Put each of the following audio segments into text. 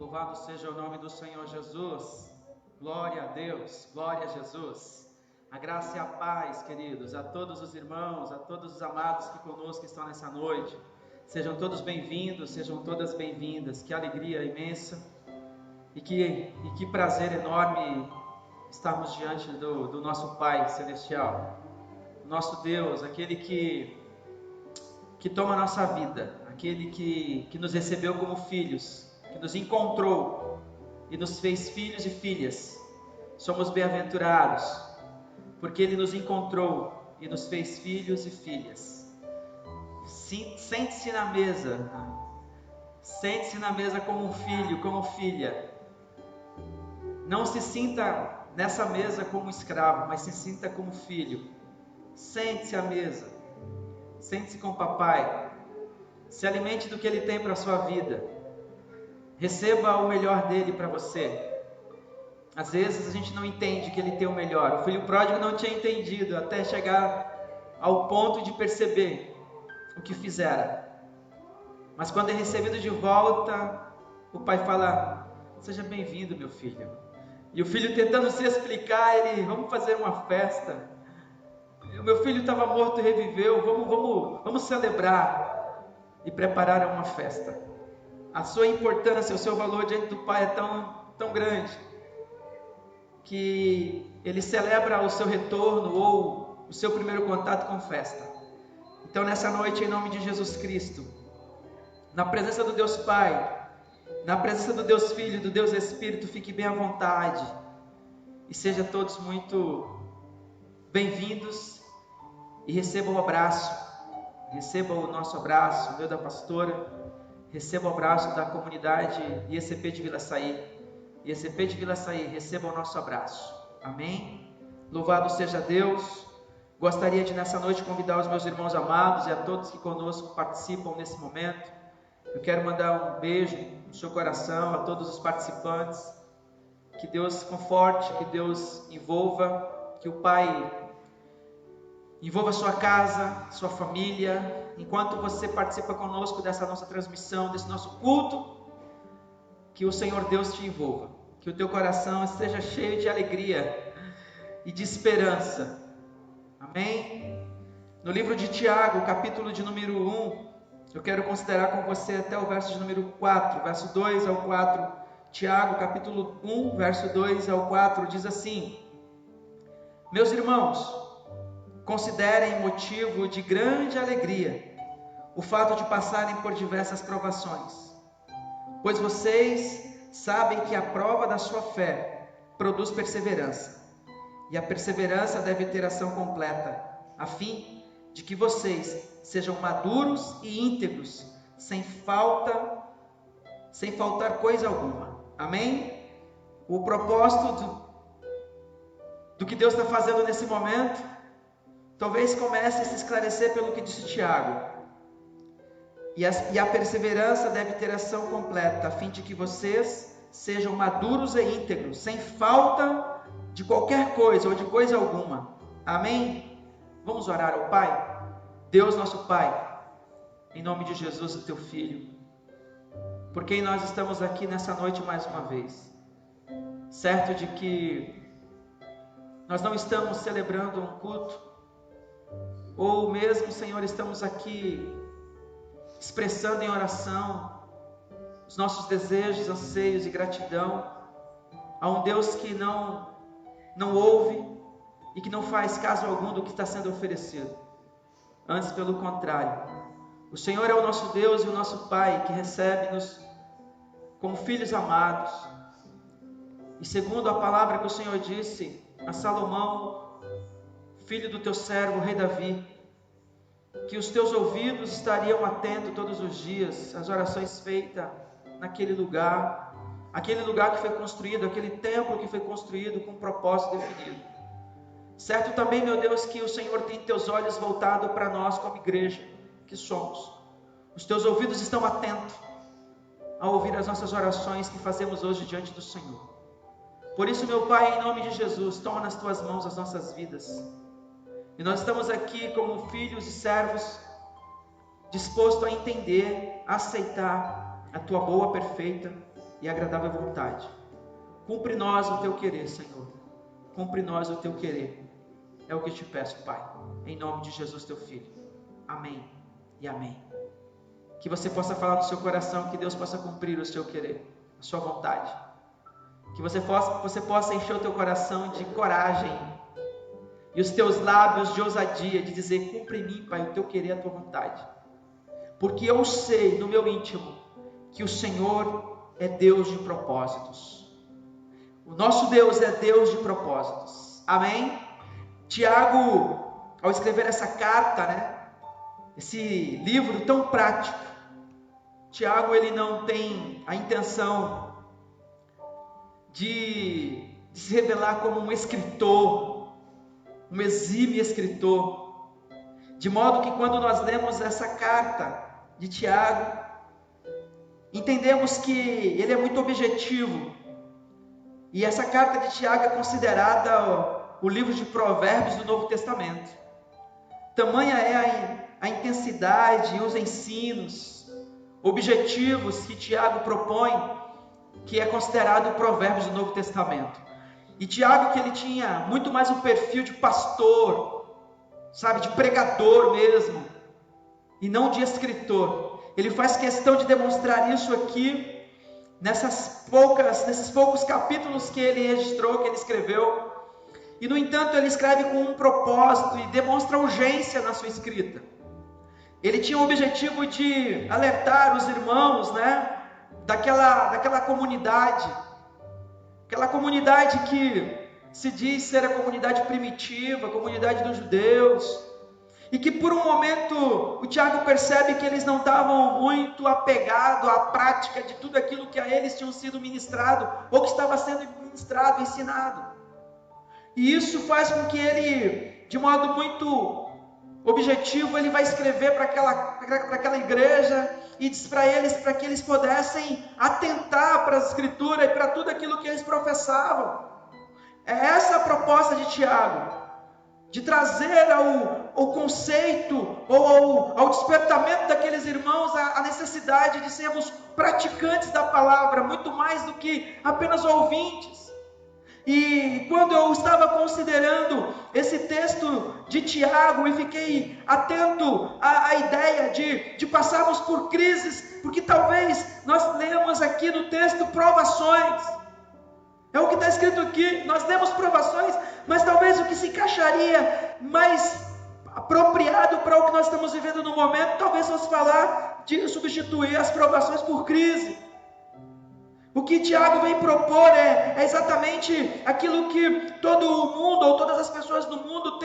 Louvado seja o nome do Senhor Jesus. Glória a Deus, glória a Jesus. A graça e a paz, queridos, a todos os irmãos, a todos os amados que conosco estão nessa noite. Sejam todos bem-vindos, sejam todas bem-vindas. Que alegria imensa e que prazer enorme estarmos diante do nosso Pai Celestial. O nosso Deus, aquele que toma a nossa vida, aquele que nos recebeu como filhos, que nos encontrou e nos fez filhos e filhas. Somos bem-aventurados, porque Ele nos encontrou e nos fez filhos e filhas. Sente-se na mesa, sente-se na mesa como um filho, como filha. Não se sinta nessa mesa como escravo, mas se sinta como filho. Sente-se à mesa, sente-se com o papai, se alimente do que Ele tem para a sua vida. Receba o melhor dele para você. Às vezes a gente não entende que Ele tem o melhor. O filho pródigo não tinha entendido até chegar ao ponto de perceber o que fizera. Mas quando é recebido de volta, o pai fala: seja bem-vindo, meu filho. E o filho tentando se explicar, ele: vamos fazer uma festa. O meu filho estava morto e reviveu, vamos celebrar. E prepararam uma festa. A sua importância, o seu valor diante do Pai é tão grande, que Ele celebra o seu retorno ou o seu primeiro contato com festa. Então nessa noite, em nome de Jesus Cristo, na presença do Deus Pai, na presença do Deus Filho, do Deus Espírito, fique bem à vontade e sejam todos muito bem-vindos e recebam o abraço, recebam o nosso abraço, o meu da pastora. Receba o abraço da comunidade IECP de Vila Saí. IECP de Vila Saí, receba o nosso abraço. Amém? Louvado seja Deus. Gostaria de nessa noite convidar os meus irmãos amados e a todos que conosco participam nesse momento. Eu quero mandar um beijo no seu coração a todos os participantes. Que Deus conforte, que Deus envolva, que o Pai envolva sua casa, sua família. Enquanto você participa conosco dessa nossa transmissão, desse nosso culto, que o Senhor Deus te envolva, que o teu coração esteja cheio de alegria e de esperança. Amém? No livro de Tiago, capítulo de número 1, eu quero considerar com você até o verso de número 4, verso 2 ao 4. Tiago, capítulo 1, verso 2 ao 4, diz assim: meus irmãos, considerem motivo de grande alegria o fato de passarem por diversas provações, pois vocês sabem que a prova da sua fé produz perseverança, e a perseverança deve ter ação completa, a fim de que vocês sejam maduros e íntegros, sem faltar coisa alguma. Amém? O propósito do que Deus está fazendo nesse momento, talvez comece a se esclarecer pelo que disse Tiago. E a perseverança deve ter ação completa, a fim de que vocês sejam maduros e íntegros, sem falta de qualquer coisa ou de coisa alguma. Amém? Vamos orar ao Pai? Deus nosso Pai, em nome de Jesus, o Teu Filho, por quem nós estamos aqui nessa noite mais uma vez, certo de que nós não estamos celebrando um culto, ou mesmo, Senhor, estamos aqui expressando em oração os nossos desejos, anseios e gratidão a um Deus que não ouve e que não faz caso algum do que está sendo oferecido. Antes, pelo contrário, o Senhor é o nosso Deus e o nosso Pai, que recebe-nos como filhos amados. E segundo a palavra que o Senhor disse a Salomão, filho do teu servo, o rei Davi, que os teus ouvidos estariam atentos todos os dias às orações feitas naquele lugar que foi construído, aquele templo que foi construído com um propósito definido. Certo também, meu Deus, que o Senhor tem teus olhos voltados para nós como igreja que somos. Os teus ouvidos estão atentos a ouvir as nossas orações que fazemos hoje diante do Senhor. Por isso, meu Pai, em nome de Jesus, toma nas tuas mãos as nossas vidas. E nós estamos aqui como filhos e servos, dispostos a entender, a aceitar a tua boa, perfeita e agradável vontade. Cumpre em nós o teu querer, Senhor. Cumpre em nós o teu querer. É o que eu te peço, Pai, em nome de Jesus, teu Filho. Amém e amém. Que você possa falar no seu coração, que Deus possa cumprir o seu querer, a sua vontade. Que você possa encher o teu coração de coragem e os teus lábios de ousadia, de dizer: cumpre em mim, Pai, o teu querer, a tua vontade. Porque eu sei no meu íntimo que o Senhor é Deus de propósitos. O nosso Deus é Deus de propósitos. Amém? Tiago, ao escrever essa carta, esse livro tão prático, Tiago, ele não tem a intenção de se revelar como um escritor, um exímio escritor, de modo que quando nós lemos essa carta de Tiago, entendemos que ele é muito objetivo, e essa carta de Tiago é considerada o livro de Provérbios do Novo Testamento. Tamanha é a intensidade e os ensinos, objetivos que Tiago propõe, que é considerado Provérbios do Novo Testamento. E Tiago, que ele tinha muito mais um perfil de pastor, sabe, de pregador mesmo, e não de escritor. Ele faz questão de demonstrar isso aqui, nesses poucos capítulos que ele registrou, que ele escreveu. E no entanto ele escreve com um propósito e demonstra urgência na sua escrita. Ele tinha o objetivo de alertar os irmãos, daquela comunidade, aquela comunidade que se diz ser a comunidade primitiva, a comunidade dos judeus, e que por um momento o Tiago percebe que eles não estavam muito apegados à prática de tudo aquilo que a eles tinham sido ministrado, ou que estava sendo ministrado, ensinado. E isso faz com que ele, de modo muito objetivo, ele vai escrever para aquela igreja e diz para eles, para que eles pudessem atentar para as escrituras e para tudo aquilo que eles professavam. É essa a proposta de Tiago, de trazer ao conceito ou ao despertamento daqueles irmãos a necessidade de sermos praticantes da palavra, muito mais do que apenas ouvintes. E quando eu estava considerando esse texto de Tiago e fiquei atento à ideia de passarmos por crises, porque talvez nós lemos aqui no texto provações, é o que está escrito aqui, nós lemos provações, mas talvez o que se encaixaria mais apropriado para o que nós estamos vivendo no momento, talvez fosse falar de substituir as provações por crise. O que Tiago vem propor é exatamente aquilo que todo o mundo, ou todas as pessoas do mundo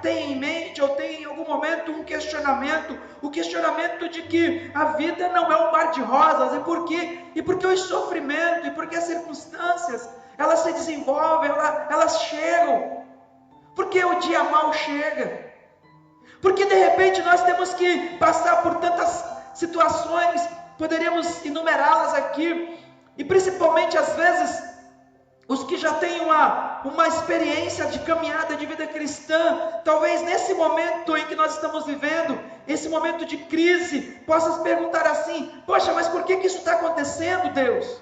têm em mente, ou têm em algum momento um questionamento, o questionamento de que a vida não é um mar de rosas, e porque os sofrimentos, e porque as circunstâncias, elas se desenvolvem, elas chegam, porque o dia mau chega, porque de repente nós temos que passar por tantas situações, poderíamos enumerá-las aqui, e principalmente às vezes os que já têm uma experiência de caminhada de vida cristã, talvez nesse momento em que nós estamos vivendo, esse momento de crise, possam se perguntar assim: poxa, mas por que isso está acontecendo, Deus?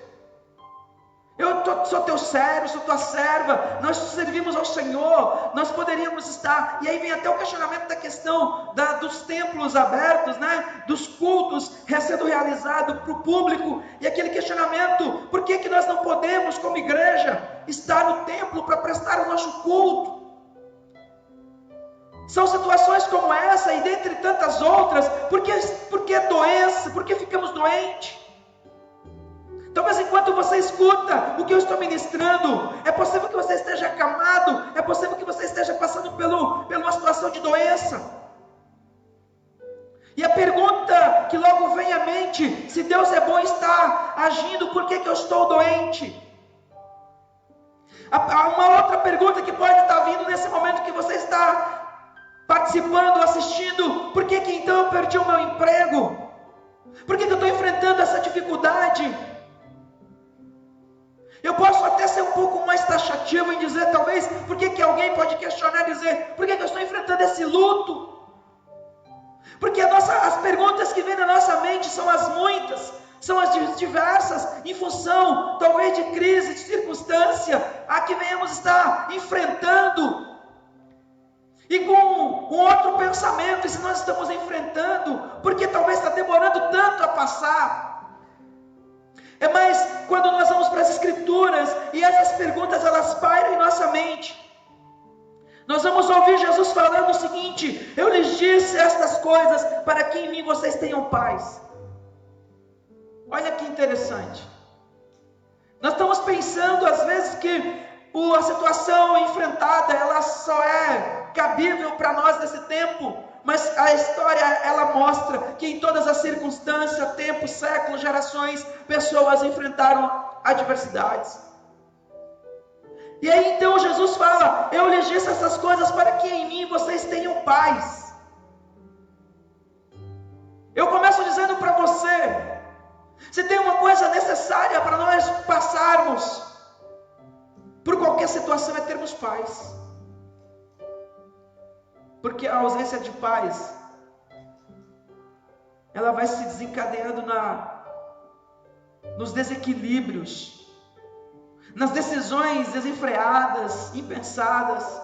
Eu sou teu servo, sou tua serva, nós servimos ao Senhor, nós poderíamos estar, e aí vem até o questionamento da questão dos templos abertos, dos cultos sendo realizados para o público, e aquele questionamento: por que nós não podemos, como igreja, estar no templo para prestar o nosso culto? São situações como essa, e dentre tantas outras. Por que doença? Por que ficamos doentes? Talvez enquanto você escuta o que eu estou ministrando, é possível que você esteja acamado, é possível que você esteja passando por uma situação de doença. E a pergunta que logo vem à mente: se Deus é bom estar agindo, por que eu estou doente? Há uma outra pergunta que pode estar vindo nesse momento que você está participando, assistindo: por que então eu perdi o meu emprego? Por que eu estou enfrentando essa dificuldade? Eu posso até ser um pouco mais taxativo em dizer, talvez, por que alguém pode questionar e dizer: por que eu estou enfrentando esse luto? Porque as perguntas que vêm na nossa mente são as muitas, são as diversas, em função talvez de crise, de circunstância, a que venhamos estar enfrentando, e com um outro pensamento, e se nós estamos enfrentando, porque talvez está demorando tanto a passar. Mas quando nós vamos para as Escrituras, e essas perguntas elas pairam em nossa mente, nós vamos ouvir Jesus falando o seguinte: eu lhes disse estas coisas para que em mim vocês tenham paz. Olha que interessante. Nós estamos pensando às vezes que a situação enfrentada, ela só é cabível para nós nesse tempo, mas a história, ela mostra que em todas as circunstâncias, tempos, séculos, gerações, pessoas enfrentaram adversidades. E aí então Jesus fala: eu lhes disse essas coisas para que em mim vocês tenham paz. Eu começo dizendo para você, se tem uma coisa necessária para nós passarmos por qualquer situação, é termos paz. Porque a ausência de paz, ela vai se desencadeando nos desequilíbrios, nas decisões desenfreadas, impensadas.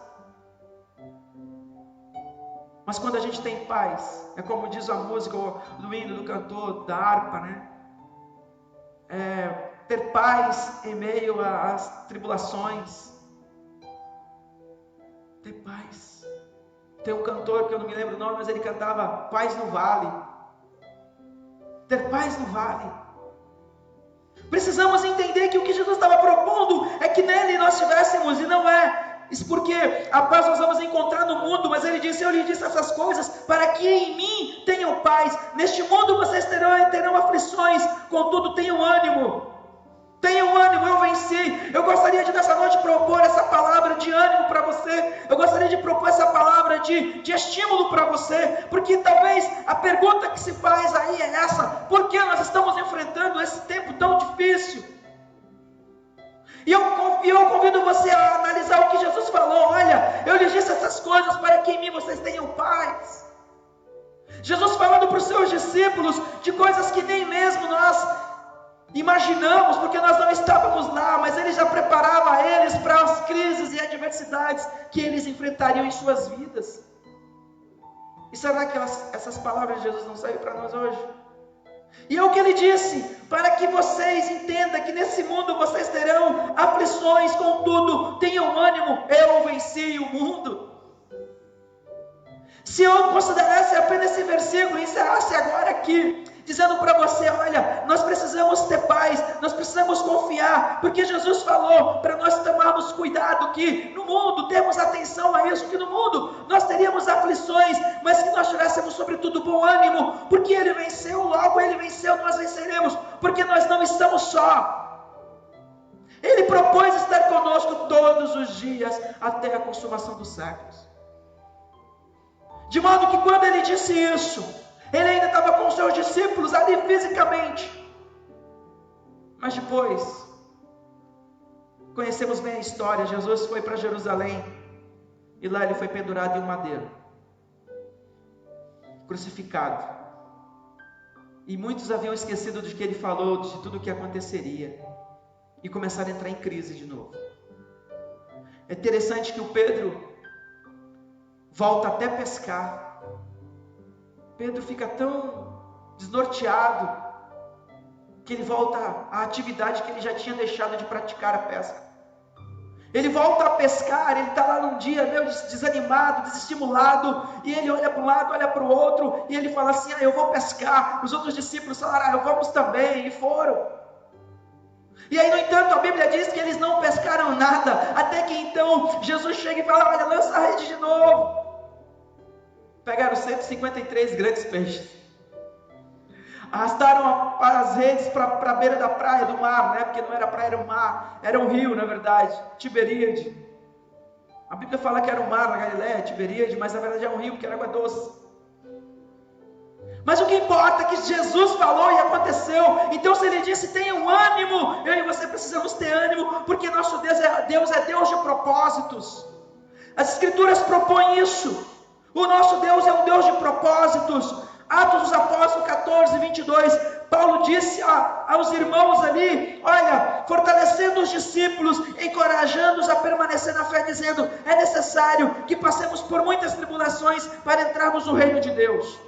Mas quando a gente tem paz, é como diz a música do hino, do cantor, da harpa, né? Ter paz em meio às tribulações. Ter paz. Tem um cantor que eu não me lembro o nome, mas ele cantava paz no vale. Ter paz no vale. Precisamos entender que o que Jesus estava propondo é que nele nós tivéssemos, e não é isso, porque a paz nós vamos encontrar no mundo, mas ele disse: eu lhe disse essas coisas para que em mim tenham paz. Neste mundo vocês terão aflições, contudo tenham ânimo. Tenham ânimo, eu venci. Eu gostaria de nessa noite propor essa palavra de ânimo para você. Eu gostaria de propor essa palavra de estímulo para você, porque talvez a pergunta que se faz aí é essa: por que nós estamos enfrentando esse tempo tão difícil? E eu convido você a analisar o que Jesus falou. Olha, eu lhes disse essas coisas para que em mim vocês tenham paz. Jesus falando para os seus discípulos de coisas que nem mesmo nós imaginamos, porque nós não estávamos lá, mas ele já preparava eles para as crises e adversidades que eles enfrentariam em suas vidas. E será que essas palavras de Jesus não saem para nós hoje? E é o que ele disse: para que vocês entendam que nesse mundo vocês terão aflições, contudo tenham ânimo, eu venci o mundo. Se eu considerasse apenas esse versículo e encerrasse agora aqui, dizendo para você: olha, nós precisamos ter paz, nós precisamos confiar, porque Jesus falou para nós tomarmos cuidado, que no mundo, temos atenção a isso, que no mundo nós teríamos aflições, mas que nós tivéssemos sobretudo bom ânimo, porque Ele venceu, logo Ele venceu, nós venceremos, porque nós não estamos só. Ele propôs estar conosco todos os dias, até a consumação dos séculos. De modo que quando Ele disse isso, Ele ainda estava com os seus discípulos ali fisicamente. Mas depois, conhecemos bem a história. Jesus foi para Jerusalém, e lá Ele foi pendurado em um madeiro, crucificado. E muitos haviam esquecido do que Ele falou, de tudo o que aconteceria, e começaram a entrar em crise de novo. É interessante que o Pedro volta até pescar. Pedro fica tão desnorteado que ele volta à atividade que ele já tinha deixado de praticar, a pesca. Ele volta a pescar, ele está lá num dia meio desanimado, desestimulado, e ele olha para um lado, olha para o outro, e ele fala assim: eu vou pescar. Os outros discípulos falaram: vamos também, e foram. E aí, no entanto, a Bíblia diz que eles não pescaram nada, até que então Jesus chega e fala: olha, lança a rede de novo. Pegaram 153 grandes peixes, arrastaram as redes para a beira da praia, do mar, né? Porque não era praia, era um mar, era um rio, na verdade, Tiberíade. A Bíblia fala que era um mar na Galileia, Tiberíade, mas na verdade é um rio, porque era água doce. Mas o que importa é que Jesus falou e aconteceu. Então, se Ele disse: tenham ânimo, eu e você precisamos ter ânimo, porque nosso Deus é Deus de propósitos. As Escrituras propõem isso. O nosso Deus é um Deus de propósitos. Atos dos Apóstolos 14, 22. Paulo disse aos irmãos ali, olha, fortalecendo os discípulos, encorajando-os a permanecer na fé, dizendo, é necessário que passemos por muitas tribulações para entrarmos no reino de Deus.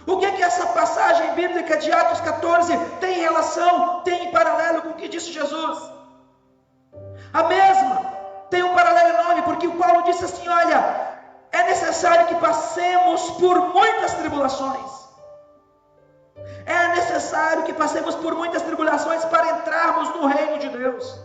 O que é que essa passagem bíblica de Atos 14 tem em relação, tem em paralelo com o que disse Jesus? A mesma, tem um paralelo enorme, porque o Paulo disse assim, olha, é necessário que passemos por muitas tribulações. É necessário que passemos por muitas tribulações para entrarmos no reino de Deus.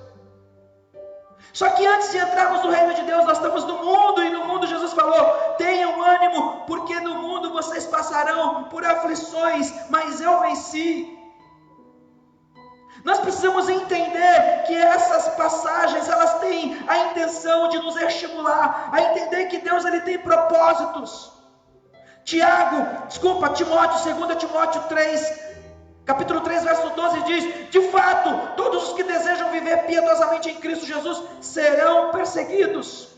Só que antes de entrarmos no reino de Deus, nós estamos no mundo, e no mundo Jesus falou, tenham ânimo, porque no mundo vocês passarão por aflições, mas eu venci. Nós precisamos entender que essas passagens, elas têm a intenção de nos estimular, a entender que Deus ele tem propósitos. Timóteo, 2 Timóteo 3, capítulo 3, verso 12 diz, de fato, todos os que desejam viver piedosamente em Cristo Jesus serão perseguidos.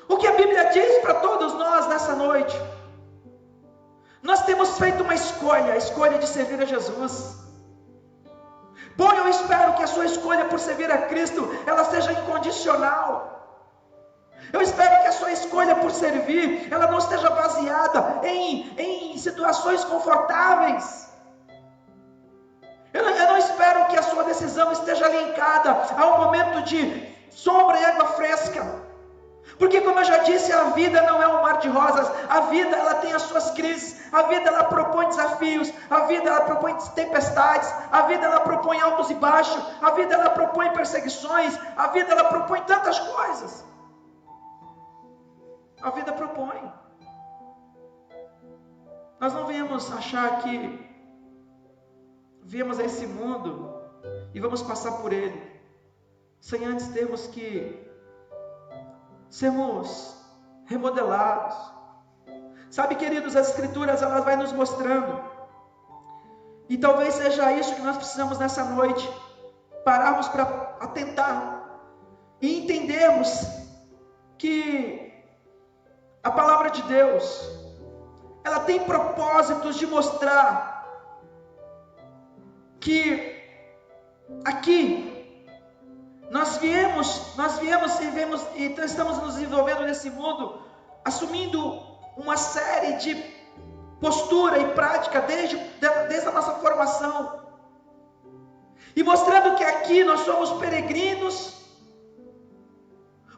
O que a Bíblia diz para todos nós nessa noite? Nós temos feito uma escolha, a escolha de servir a Jesus. Bom, eu espero que a sua escolha por servir a Cristo, ela seja incondicional. Eu espero que a sua escolha por servir, ela não esteja baseada em situações confortáveis. Eu não espero que a sua decisão esteja linkada a um momento de sombra e água fresca. Porque, como eu já disse, a vida não é um mar de rosas. A vida, ela tem as suas crises. A vida, ela propõe desafios. A vida, ela propõe tempestades. A vida, ela propõe altos e baixos. A vida, ela propõe perseguições. A vida, ela propõe tantas coisas. A vida propõe. Nós não viemos achar que viemos a esse mundo e vamos passar por ele sem antes termos que sermos remodelados. Sabe, queridos, as escrituras, elas vai nos mostrando, e talvez seja isso que nós precisamos nessa noite, pararmos para atentar e entendermos que a palavra de Deus, ela tem propósitos de mostrar que aqui nós viemos e estamos nos envolvendo nesse mundo, assumindo uma série de postura e prática desde a nossa formação, e mostrando que aqui nós somos peregrinos,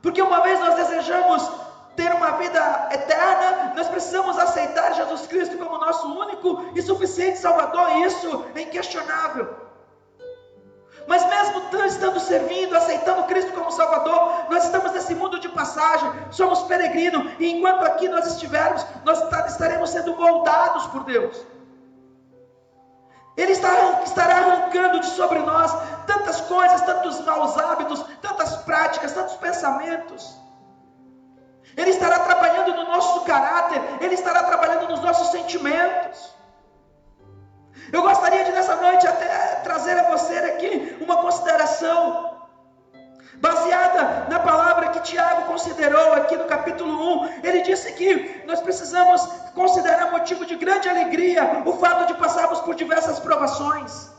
porque uma vez nós desejamos ter uma vida eterna, nós precisamos aceitar Jesus Cristo como nosso único e suficiente Salvador, e isso é inquestionável. Mas mesmo estando servindo, aceitando Cristo como Salvador, nós estamos nesse mundo de passagem, somos peregrinos, e enquanto aqui nós estivermos, nós estaremos sendo moldados por Deus. Ele estará arrancando de sobre nós tantas coisas, tantos maus hábitos, tantas práticas, tantos pensamentos. Ele estará trabalhando no nosso caráter, Ele estará trabalhando nos nossos sentimentos. Eu gostaria de nessa noite até trazer a você aqui uma consideração baseada na palavra que Tiago considerou aqui no capítulo 1. Ele disse que nós precisamos considerar motivo de grande alegria o fato de passarmos por diversas provações.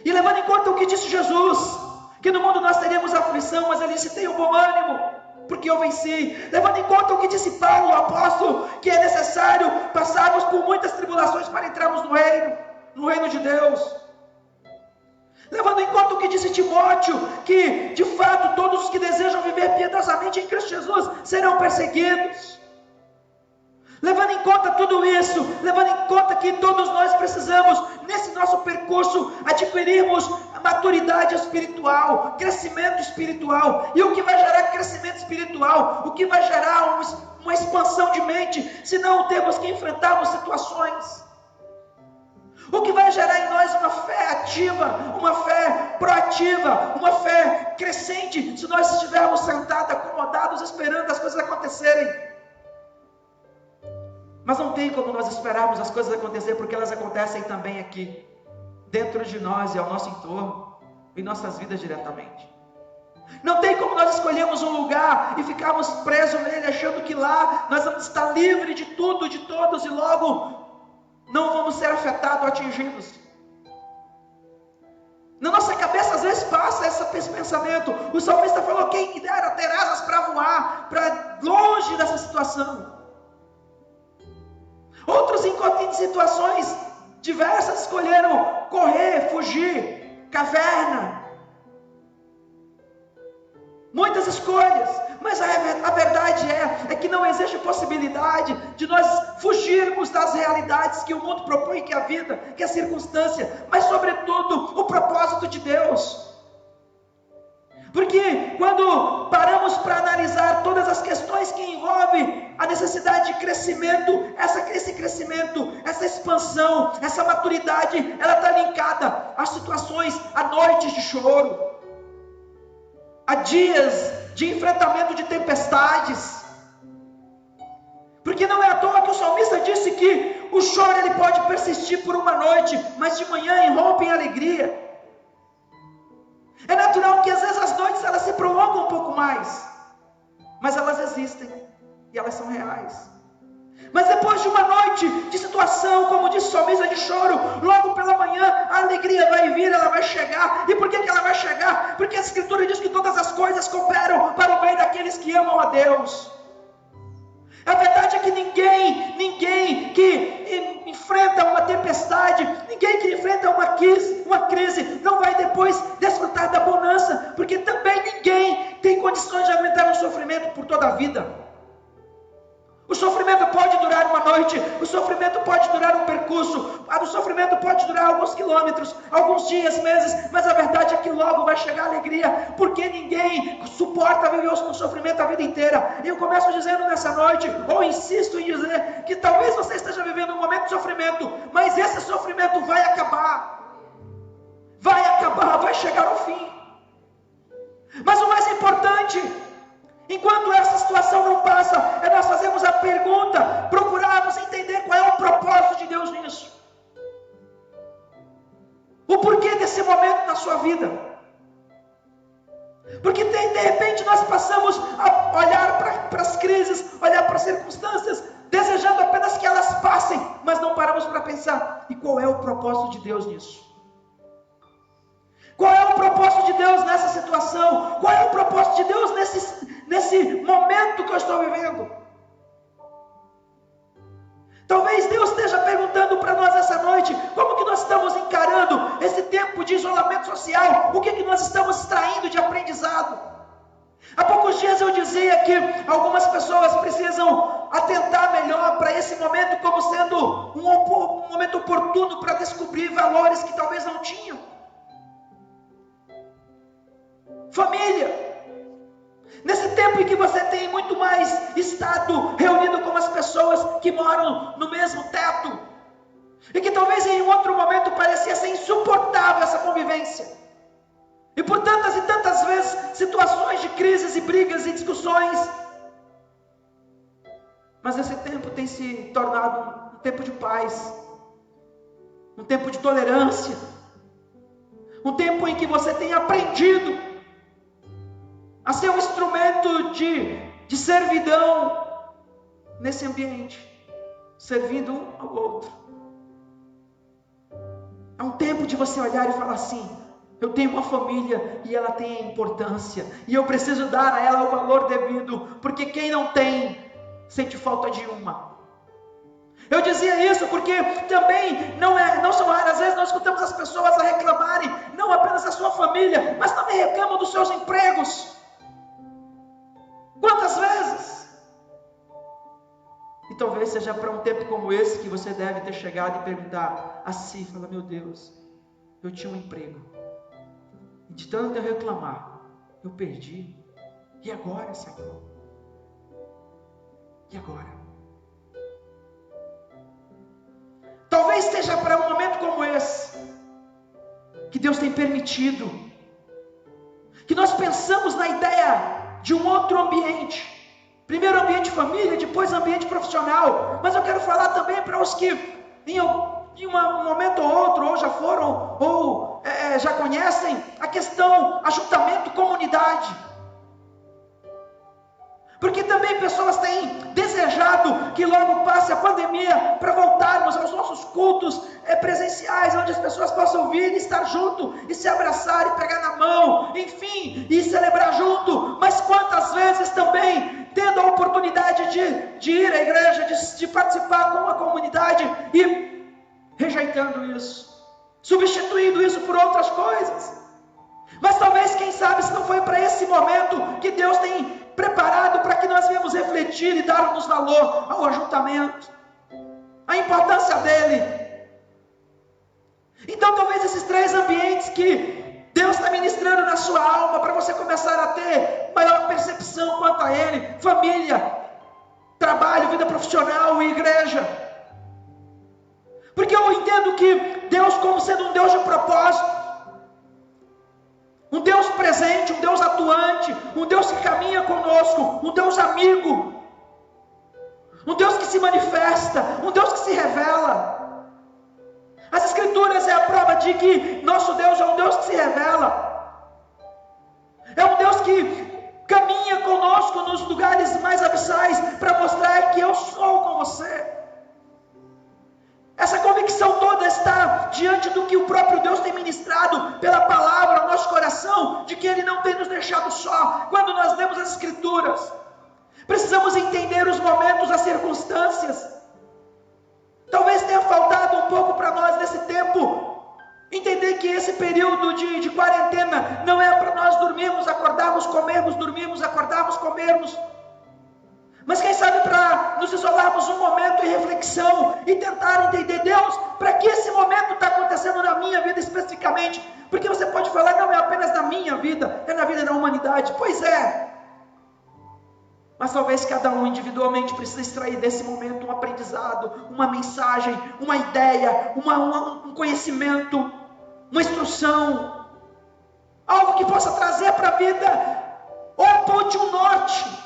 E levando em conta o que disse Jesus, que no mundo nós teríamos aflição, mas ele disse, tenham bom ânimo, porque eu venci. Levando em conta o que disse Paulo, o apóstolo, que é necessário passarmos por muitas tribulações para entrarmos no reino de Deus. Levando em conta o que disse Timóteo, que de fato todos os que desejam viver piedosamente em Cristo Jesus serão perseguidos. Levando em conta tudo isso, levando em conta que todos nós precisamos, nesse nosso percurso, adquirirmos maturidade espiritual, crescimento espiritual. E o que vai gerar crescimento espiritual? O que vai gerar uma expansão de mente, se não temos que enfrentarmos situações? O que vai gerar em nós uma fé ativa, uma fé proativa, uma fé crescente, se nós estivermos sentados, acomodados, esperando as coisas acontecerem? Mas não tem como nós esperarmos as coisas acontecer, porque elas acontecem também aqui, dentro de nós e ao nosso entorno, em nossas vidas diretamente. Não tem como nós escolhermos um lugar e ficarmos presos nele, achando que lá nós vamos estar livres de tudo, de todos, e logo não vamos ser afetados ou atingidos. Na nossa cabeça às vezes passa esse pensamento. O salmista falou: quem me dera ter asas para voar, para longe dessa situação. Outros em situações diversas escolheram correr, fugir, caverna. Muitas escolhas, mas a verdade é que não existe possibilidade de nós fugirmos das realidades que o mundo propõe, que a vida, que a circunstância, mas sobretudo o propósito de Deus. Porque quando paramos para analisar todas as questões que envolvem a necessidade de crescimento, esse crescimento, essa expansão, essa maturidade, ela está linkada a situações, a noites de choro, a dias de enfrentamento de tempestades. Porque não é à toa que o salmista disse que o choro ele pode persistir por uma noite, mas de manhã irrompe em alegria. É natural que às vezes as noites elas se prolongam um pouco mais, mas elas existem e elas são reais. Mas depois de uma noite de situação, como disse o salmista, de choro, logo pela manhã a alegria vai vir, ela vai chegar. E por que ela vai chegar? Porque a Escritura diz que todas as coisas cooperam para o bem daqueles que amam a Deus. A verdade é que ninguém que enfrenta uma tempestade, ninguém que enfrenta uma crise, não vai depois desfrutar da bonança, porque também ninguém tem condições de aguentar um sofrimento por toda a vida. O sofrimento pode durar uma noite, o sofrimento pode durar um percurso, o sofrimento pode durar alguns quilômetros, alguns dias, meses, mas a verdade é que logo vai chegar a alegria, porque ninguém suporta viver o sofrimento a vida inteira. E eu começo dizendo nessa noite, ou insisto em dizer, que talvez você esteja vivendo um momento de sofrimento, mas esse sofrimento vai acabar, vai chegar ao fim. Mas o mais importante, enquanto essa situação não passa, é nós fazermos a pergunta, procurarmos entender qual é o propósito de Deus nisso. O porquê desse momento na sua vida. Porque de repente nós passamos a olhar para as crises, olhar para as circunstâncias, desejando apenas que elas passem, mas não paramos para pensar, e qual é o propósito de Deus nisso? Qual é o propósito de Deus nessa situação? Qual é o propósito de Deus nesse momento que eu estou vivendo? Talvez Deus esteja perguntando para nós essa noite, como que nós estamos encarando esse tempo de isolamento social? O que nós estamos extraindo de aprendizado? Há poucos dias eu dizia que algumas pessoas precisam atentar melhor para esse momento como sendo um momento oportuno para descobrir valores que talvez não tinham. Família. Nesse tempo em que você tem muito mais estado reunido com as pessoas que moram no mesmo teto, e que talvez em um outro momento parecia ser insuportável essa convivência, e por tantas e tantas vezes situações de crises e brigas e discussões, mas esse tempo tem se tornado um tempo de paz, um tempo de tolerância, um tempo em que você tem aprendido a ser um instrumento de servidão nesse ambiente, servindo um ao outro. É um tempo de você olhar e falar assim, eu tenho uma família e ela tem importância, e eu preciso dar a ela o valor devido, porque quem não tem, sente falta de uma. Eu dizia isso porque também não são raras, às vezes nós escutamos as pessoas a reclamarem, não apenas da sua família, mas também reclamam dos seus empregos. Quantas vezes? E talvez seja para um tempo como esse que você deve ter chegado e perguntar a si, fala, meu Deus, eu tinha um emprego, e de tanto eu reclamar, eu perdi, e agora, Senhor? E agora? Talvez seja para um momento como esse, que Deus tem permitido, que nós pensamos na ideia de um outro ambiente, primeiro ambiente família, depois ambiente profissional, mas eu quero falar também para os que em um momento ou outro, ou já foram, ou já conhecem a questão ajuntamento, comunidade. Porque também pessoas têm desejado que logo passe a pandemia para voltarmos aos nossos cultos presenciais, onde as pessoas possam vir e estar junto, e se abraçar, e pegar na mão, enfim, e celebrar junto. Mas quantas vezes também, tendo a oportunidade de ir à igreja, de participar com a comunidade, e rejeitando isso, substituindo isso por outras coisas. Mas talvez, quem sabe, se não foi para esse momento que Deus tem preparado para que nós venhamos refletir e darmos valor ao ajuntamento, a importância dele. Então talvez esses 3 ambientes que Deus está ministrando na sua alma, para você começar a ter maior percepção quanto a ele: família, trabalho, vida profissional e igreja. Porque eu entendo que Deus, como sendo um Deus de propósito, um Deus presente, um Deus atuante, um Deus que caminha conosco, um Deus amigo, um Deus que se manifesta, um Deus que se revela. As Escrituras é a prova de que nosso Deus é um Deus que se revela, é um Deus que caminha conosco nos lugares mais abissais para mostrar que eu sou com você. Essa convicção toda está diante do que o próprio Deus tem ministrado pela palavra ao nosso coração, de que Ele não tem nos deixado só. Quando nós lemos as Escrituras, precisamos entender os momentos, as circunstâncias. Talvez tenha faltado um pouco para nós nesse tempo, entender que esse período de quarentena não é para nós dormirmos, acordarmos, comermos, dormirmos, acordarmos, comermos. Mas quem sabe para nos isolarmos um momento em reflexão e tentar entender: Deus, para que esse momento está acontecendo na minha vida especificamente? Porque você pode falar: não é apenas na minha vida, é na vida da humanidade. Pois é. Mas talvez cada um individualmente precisa extrair desse momento um aprendizado, uma mensagem, uma ideia, um conhecimento, uma instrução, algo que possa trazer para a vida, ou aponte um norte.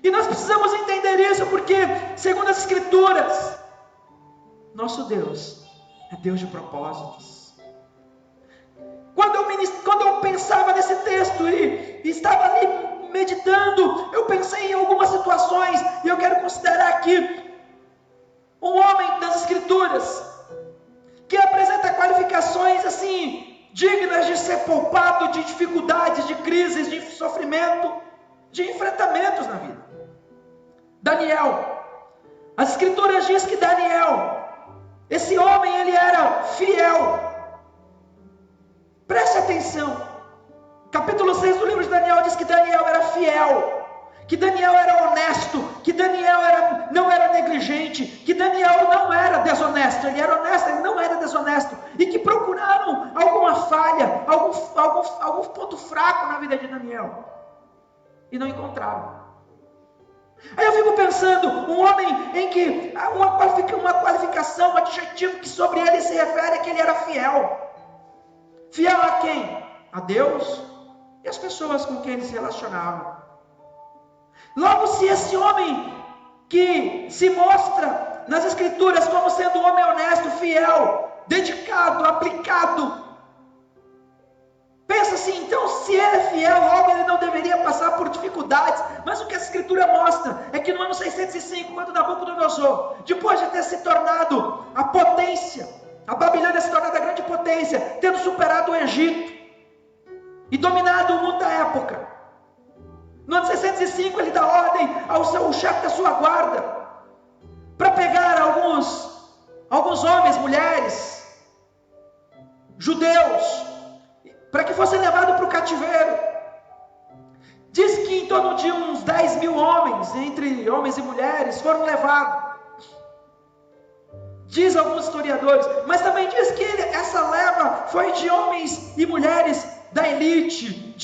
E nós precisamos entender isso, porque, segundo as Escrituras, nosso Deus é Deus de propósitos. Quando eu pensava nesse texto e estava ali meditando, eu pensei em algumas situações, e eu quero considerar aqui um homem das Escrituras, que apresenta qualificações assim, dignas de ser poupado de dificuldades, de crises, de sofrimento, de enfrentamentos na vida. Daniel. As Escrituras dizem que Daniel, esse homem, ele era fiel. Preste atenção. Capítulo 6 do livro de Daniel diz que Daniel era fiel, que Daniel era honesto, que Daniel não era negligente, que Daniel não era desonesto. Ele era honesto, ele não era desonesto. E que procuraram alguma falha, algum ponto fraco na vida de Daniel, e não encontraram. Aí eu fico pensando, um homem em que uma qualificação, um adjetivo que sobre ele se refere é que ele era fiel. Fiel a quem? A Deus e as pessoas com quem ele se relacionava. Logo, se esse homem que se mostra nas Escrituras como sendo um homem honesto, fiel, dedicado, aplicado, pensa assim: então, se ele é fiel, logo ele não deveria passar por dificuldades. Mas o que a Escritura mostra é que no ano 605, quando Nabucodonosor, depois de ter se tornado a potência, a Babilônia se tornada a grande potência, tendo superado o Egito e dominado o mundo da época, no ano 605 ele dá ordem ao chefe da sua guarda para pegar alguns homens, mulheres, judeus, para que fossem levados para o cativeiro. Diz que em torno de uns 10 mil homens, entre homens e mulheres, foram levados. Diz alguns historiadores, mas também diz que essa leva foi de homens e mulheres da elite,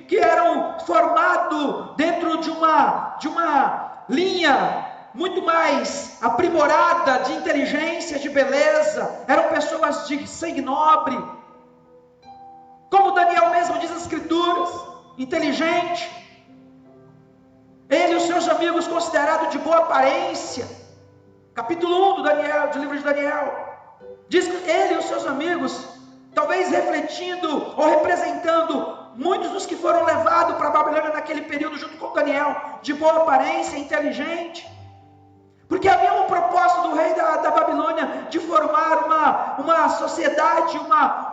que eram formados dentro de uma linha muito mais aprimorada de inteligência, de beleza. Eram pessoas de sangue nobre, como Daniel mesmo diz nas Escrituras, inteligente. Ele e os seus amigos considerados de boa aparência. Capítulo 1 do livro de Daniel, diz que ele e os seus amigos, talvez refletindo ou representando muitos dos que foram levados para a Babilônia naquele período, junto com Daniel, de boa aparência, inteligente. Porque havia um propósito do rei da Babilônia de formar uma sociedade,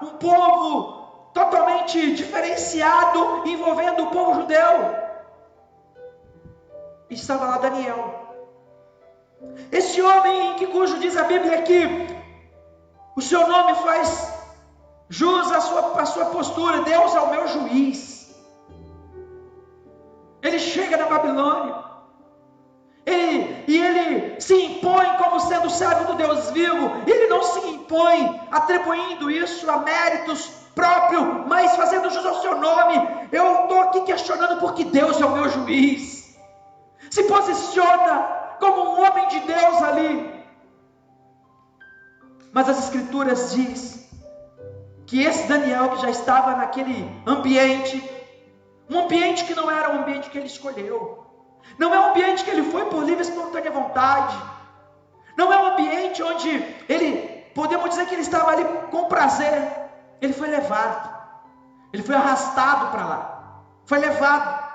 um povo totalmente diferenciado, envolvendo o povo judeu. E estava lá Daniel. Esse homem cujo diz a Bíblia que o seu nome faz jus à sua postura. Deus é o meu juiz. Ele chega na Babilônia. Ele se impõe como sendo servo do Deus vivo. Ele não se impõe atribuindo isso a méritos próprios, mas fazendo jus ao seu nome. Eu estou aqui questionando porque Deus é o meu juiz. Se posiciona como um homem de Deus ali. Mas as Escrituras diz que esse Daniel, que já estava naquele ambiente, um ambiente que não era o ambiente que ele escolheu, não é um ambiente que ele foi por livre e espontânea vontade, não é um ambiente onde ele, podemos dizer que ele estava ali com prazer. Ele foi levado, ele foi arrastado para lá, foi levado.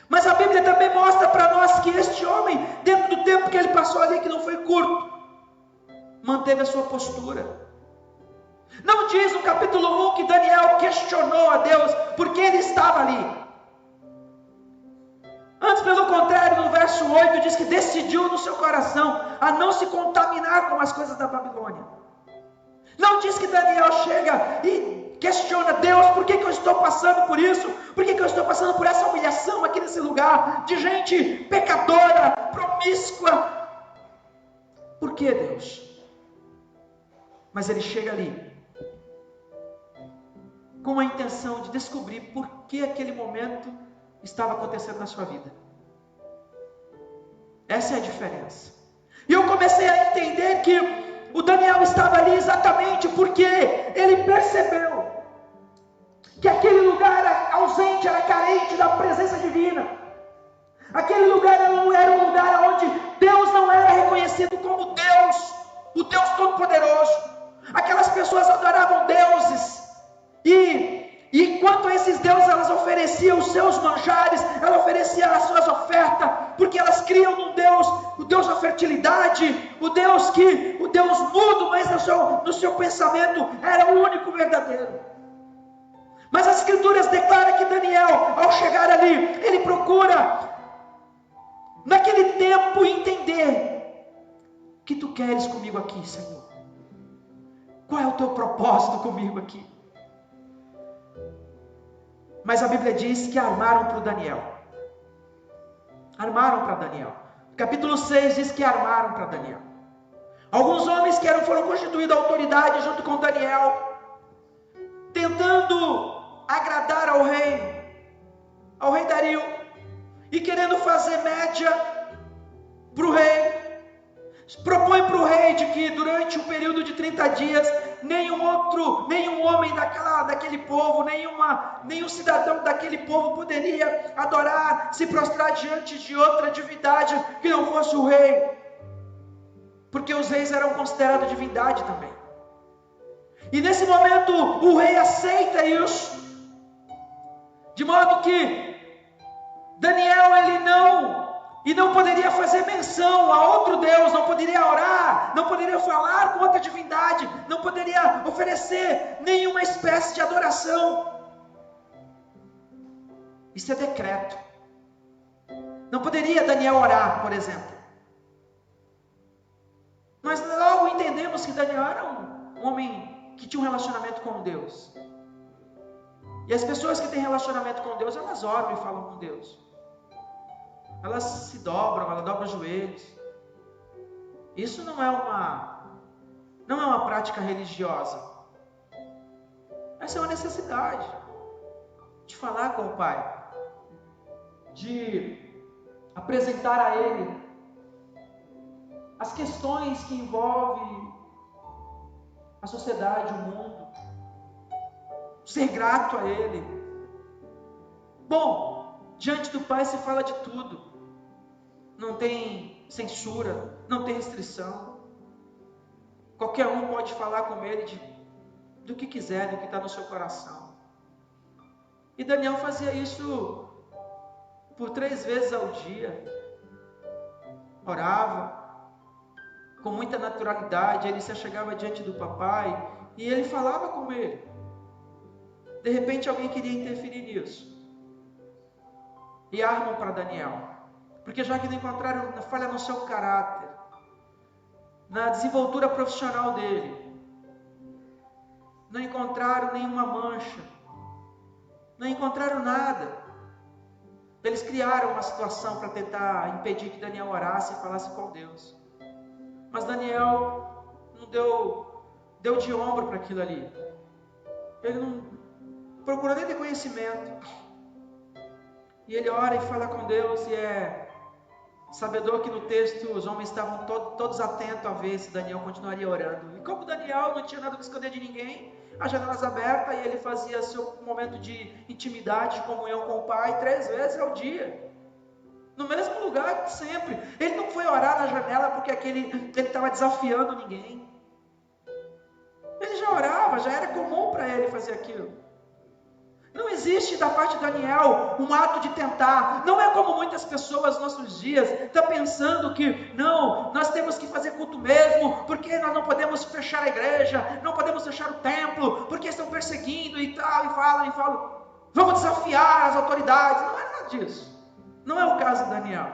Mas a Bíblia também mostra para nós que este homem, dentro do tempo que ele passou ali, que não foi curto, manteve a sua postura. Não diz no capítulo 1 que Daniel questionou a Deus porque ele estava ali. Antes, pelo contrário, no verso 8 diz que decidiu no seu coração a não se contaminar com as coisas da Babilônia. Não diz que Daniel chega e questiona: Deus, por que eu estou passando por isso? Por que eu estou passando por essa humilhação aqui nesse lugar de gente pecadora, promíscua? Por que, Deus? Mas ele chega ali com a intenção de descobrir por que aquele momento estava acontecendo na sua vida. Essa é a diferença. E eu comecei a entender que o Daniel estava ali exatamente porque ele percebeu que aquele lugar era ausente, era carente da presença divina. Aquele lugar era um lugar onde Deus não era reconhecido como Deus, o Deus Todo-Poderoso. Aquelas pessoas adoravam deuses, e enquanto esses deuses, elas ofereciam os seus manjares, elas ofereciam as suas ofertas, porque elas criam num Deus, o Deus da fertilidade, o Deus mudo, mas no seu pensamento era o único verdadeiro. Mas as Escrituras declaram que Daniel, ao chegar ali, ele procura naquele tempo entender: o que tu queres comigo aqui, Senhor? Qual é o teu propósito comigo aqui? Mas a Bíblia diz que armaram para Daniel. Armaram para Daniel. Capítulo 6 diz que armaram para Daniel. Alguns homens que foram constituídos autoridade junto com Daniel, tentando agradar ao rei Dario, e querendo fazer média para o rei. Propõe para o rei de que durante um período de 30 dias, nenhum homem daquele povo, nenhum cidadão daquele povo poderia adorar, se prostrar diante de outra divindade que não fosse o rei, porque os reis eram considerados divindade também. E nesse momento o rei aceita isso, de modo que Daniel não poderia fazer menção a outro Deus, não poderia orar, não poderia falar com outra divindade, não poderia oferecer nenhuma espécie de adoração. Isso é decreto. Não poderia Daniel orar, por exemplo. Nós logo entendemos que Daniel era um homem que tinha um relacionamento com Deus. E as pessoas que têm relacionamento com Deus, elas oram e falam com Deus. Elas se dobram, elas dobram os joelhos. Isso não é uma prática religiosa. Essa é uma necessidade de falar com o Pai, de apresentar a Ele as questões que envolvem a sociedade, o mundo, ser grato a Ele. Bom, diante do Pai se fala de tudo. Não tem censura, não tem restrição. Qualquer um pode falar com Ele do que quiser, do que está no seu coração. E Daniel fazia isso por 3 vezes ao dia. Orava com muita naturalidade. Ele se achegava diante do papai e ele falava com ele. De repente alguém queria interferir nisso. E armam para Daniel. Porque já que não encontraram falha no seu caráter, na desenvoltura profissional dele, não encontraram nenhuma mancha, não encontraram nada. Eles criaram uma situação para tentar impedir que Daniel orasse e falasse com Deus. Mas Daniel não deu de ombro para aquilo ali. Ele não procurou nem ter conhecimento. E ele ora e fala com Deus, e é sabedor que no texto os homens estavam todos atentos a ver se Daniel continuaria orando. E como Daniel não tinha nada para esconder de ninguém, as janelas abertas, e ele fazia seu momento de intimidade, de comunhão com o Pai 3 vezes ao dia, no mesmo lugar que sempre. Ele não foi orar na janela porque ele estava desafiando ninguém. Ele já orava, já era comum para ele fazer aquilo. Não existe da parte de Daniel um ato de tentar. Não é como muitas pessoas nos nossos dias estão pensando que não, nós temos que fazer culto mesmo, porque nós não podemos fechar a igreja, não podemos fechar o templo, porque estão perseguindo e tal, e falam, vamos desafiar as autoridades. Não é nada disso. Não é o caso de Daniel.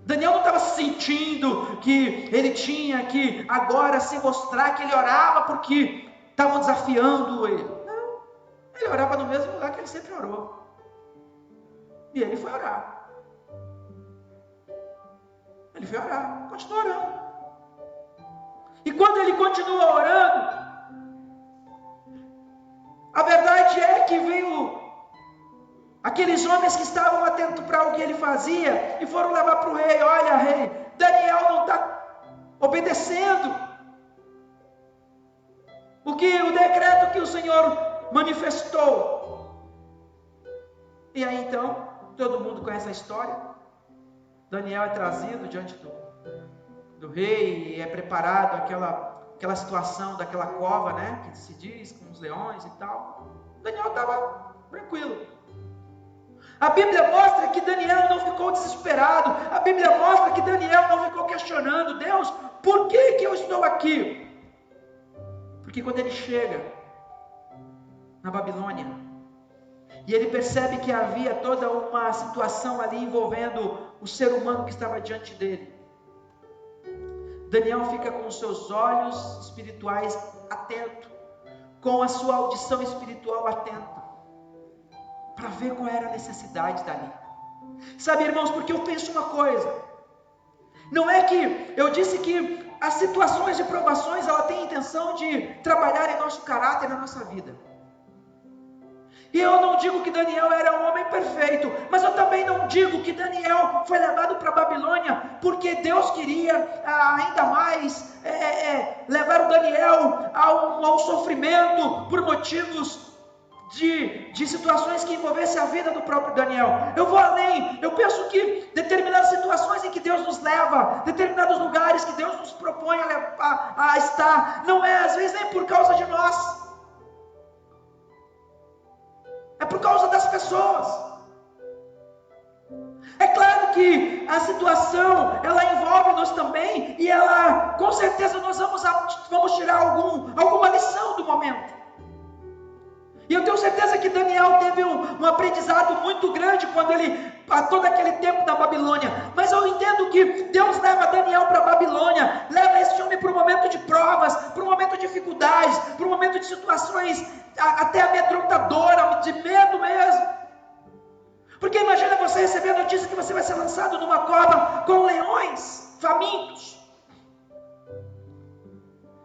Daniel não estava sentindo que ele tinha que agora se mostrar que ele orava porque estavam desafiando ele. Ele orava no mesmo lugar que ele sempre orou. E ele foi orar. Ele foi orar, continuou orando. E quando ele continua orando, a verdade é que veio aqueles homens que estavam atentos para o que ele fazia e foram levar para o rei. Olha, rei, Daniel não está obedecendo o decreto que o Senhor manifestou. E aí então, todo mundo conhece a história. Daniel é trazido diante do rei e é preparado aquela situação daquela cova, né, que se diz, com os leões e tal. Daniel estava tranquilo. A Bíblia mostra que Daniel não ficou desesperado. A Bíblia mostra que Daniel não ficou questionando: Deus, por que eu estou aqui? Porque quando ele chega na Babilônia, e ele percebe que havia toda uma situação ali envolvendo o ser humano que estava diante dele, Daniel fica com os seus olhos espirituais atentos, com a sua audição espiritual atenta, para ver qual era a necessidade dali. Sabe, irmãos, porque eu penso uma coisa, não é que eu disse que as situações de provações, ela tem a intenção de trabalhar em nosso caráter, na nossa vida. E eu não digo que Daniel era um homem perfeito, mas eu também não digo que Daniel foi levado para a Babilônia porque Deus queria ainda mais levar o Daniel ao sofrimento por motivos de situações que envolvessem a vida do próprio Daniel. Eu vou além, eu penso que determinadas situações em que Deus nos leva, determinados lugares que Deus nos propõe a estar, não é às vezes nem por causa de nós, é por causa das pessoas. É claro que a situação, ela envolve-nos também, e ela, com certeza nós vamos tirar alguma lição do momento. E eu tenho certeza que Daniel teve um aprendizado muito grande quando ele, todo aquele tempo da Babilônia. Mas eu entendo que Deus leva Daniel para a Babilônia, leva esse homem para um momento de provas, para um momento de dificuldades, para um momento de situações até amedrontadoras, de medo mesmo. Porque imagina você receber a notícia que você vai ser lançado numa cova com leões famintos.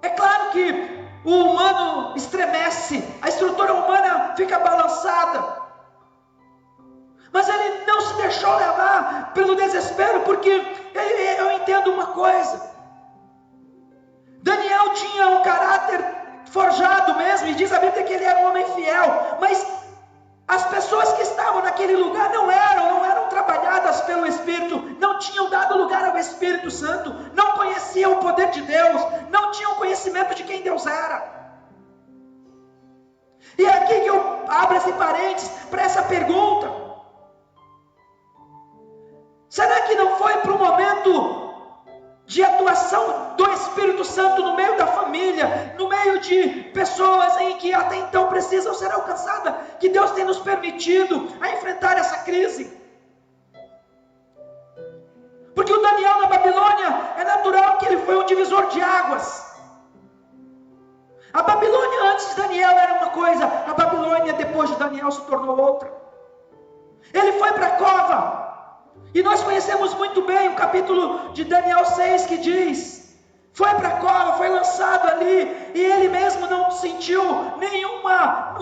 É claro que o humano estremece, a estrutura humana fica balançada. Mas ele não se deixou levar pelo desespero, porque eu entendo uma coisa. Daniel tinha um caráter forjado mesmo, e diz a Bíblia que ele era um homem fiel, mas as pessoas que estavam naquele lugar não eram trabalhadas pelo Espírito, não tinham dado lugar ao Espírito Santo, não conheciam o poder de Deus, não tinham conhecimento de quem Deus era. E é aqui que eu abro esse parênteses para essa pergunta. Será que não foi para o momento de atuação do Espírito Santo no meio da família, no meio de pessoas em que até então precisam ser alcançadas, que Deus tem nos permitido a enfrentar essa crise? Porque o Daniel na Babilônia, é natural que ele foi um divisor de águas. A Babilônia antes de Daniel era uma coisa, a Babilônia depois de Daniel se tornou outra. Ele foi para a cova, e nós conhecemos muito bem o capítulo de Daniel 6 que diz, foi para a cova, foi lançado ali, e ele mesmo não sentiu nenhuma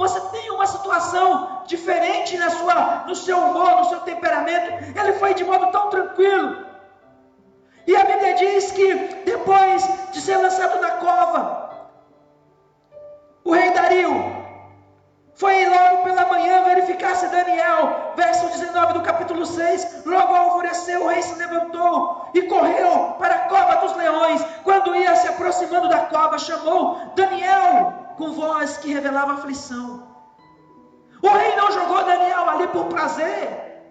situação diferente no seu humor, no seu temperamento. Ele foi de modo tão tranquilo. E a Bíblia diz que depois de ser lançado na cova, o rei Dario foi logo pela manhã verificar se Daniel, verso 19 do capítulo 6, logo ao alvorecer o rei se levantou e correu para a cova dos leões. Quando ia se aproximando da cova, chamou Daniel com voz que revelava aflição. O rei não jogou Daniel ali por prazer,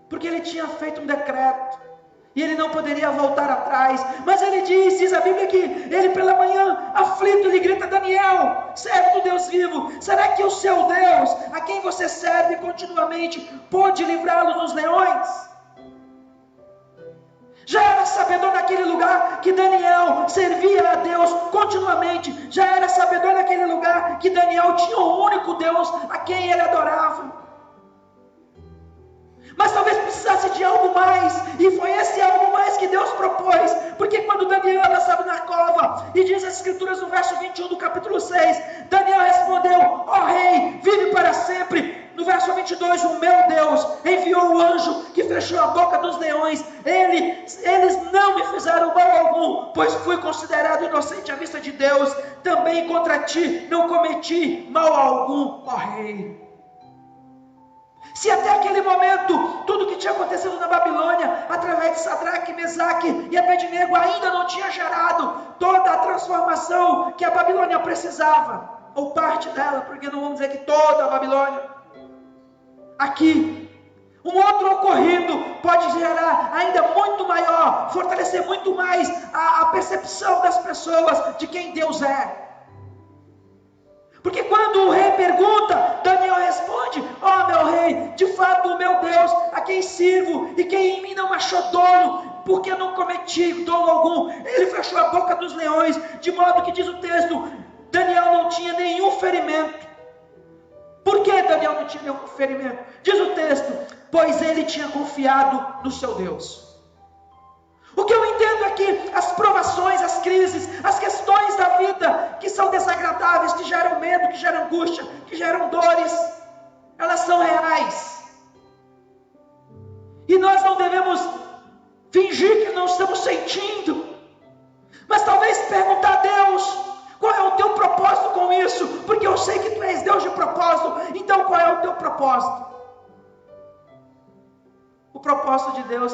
porque ele tinha feito um decreto e ele não poderia voltar atrás. Mas ele diz a Bíblia que ele pela manhã, aflito, ele grita, Daniel, servo do Deus vivo, será que o seu Deus, a quem você serve continuamente, pôde livrá-lo dos leões? Já era sabedor naquele lugar que Daniel servia a Deus continuamente. Já era sabedor naquele lugar que Daniel tinha um único Deus a quem ele adorava. Mas talvez precisasse de algo mais, e foi esse algo mais que Deus propôs, porque quando Daniel é lançado na cova, e diz as escrituras no verso 21 do capítulo 6, Daniel respondeu, ó rei, vive para sempre. No verso 22, o meu Deus enviou o anjo que fechou a boca dos leões, eles não me fizeram mal algum, pois fui considerado inocente à vista de Deus, também contra ti não cometi mal algum, ó rei. Se até aquele momento, tudo que tinha acontecido na Babilônia, através de Sadraque, Mesaque e Abednego, ainda não tinha gerado toda a transformação que a Babilônia precisava, ou parte dela, porque não vamos dizer que toda a Babilônia. Aqui, um outro ocorrido pode gerar ainda muito maior, fortalecer muito mais a percepção das pessoas de quem Deus é. Porque quando o rei pergunta, Daniel responde, ó meu rei, de fato o meu Deus, a quem sirvo, e quem em mim não achou dolo, porque não cometi dolo algum, ele fechou a boca dos leões, de modo que diz o texto, Daniel não tinha nenhum ferimento. Por que Daniel não tinha nenhum ferimento? Diz o texto, pois ele tinha confiado no seu Deus. O que eu entendo é que as provações, as crises, as questões da vida que são desagradáveis, que geram medo, que geram angústia, que geram dores, elas são reais. E nós não devemos fingir que não estamos sentindo, mas talvez perguntar a Deus, qual é o teu propósito com isso? Porque eu sei que tu és Deus de propósito, então qual é o teu propósito? O propósito de Deus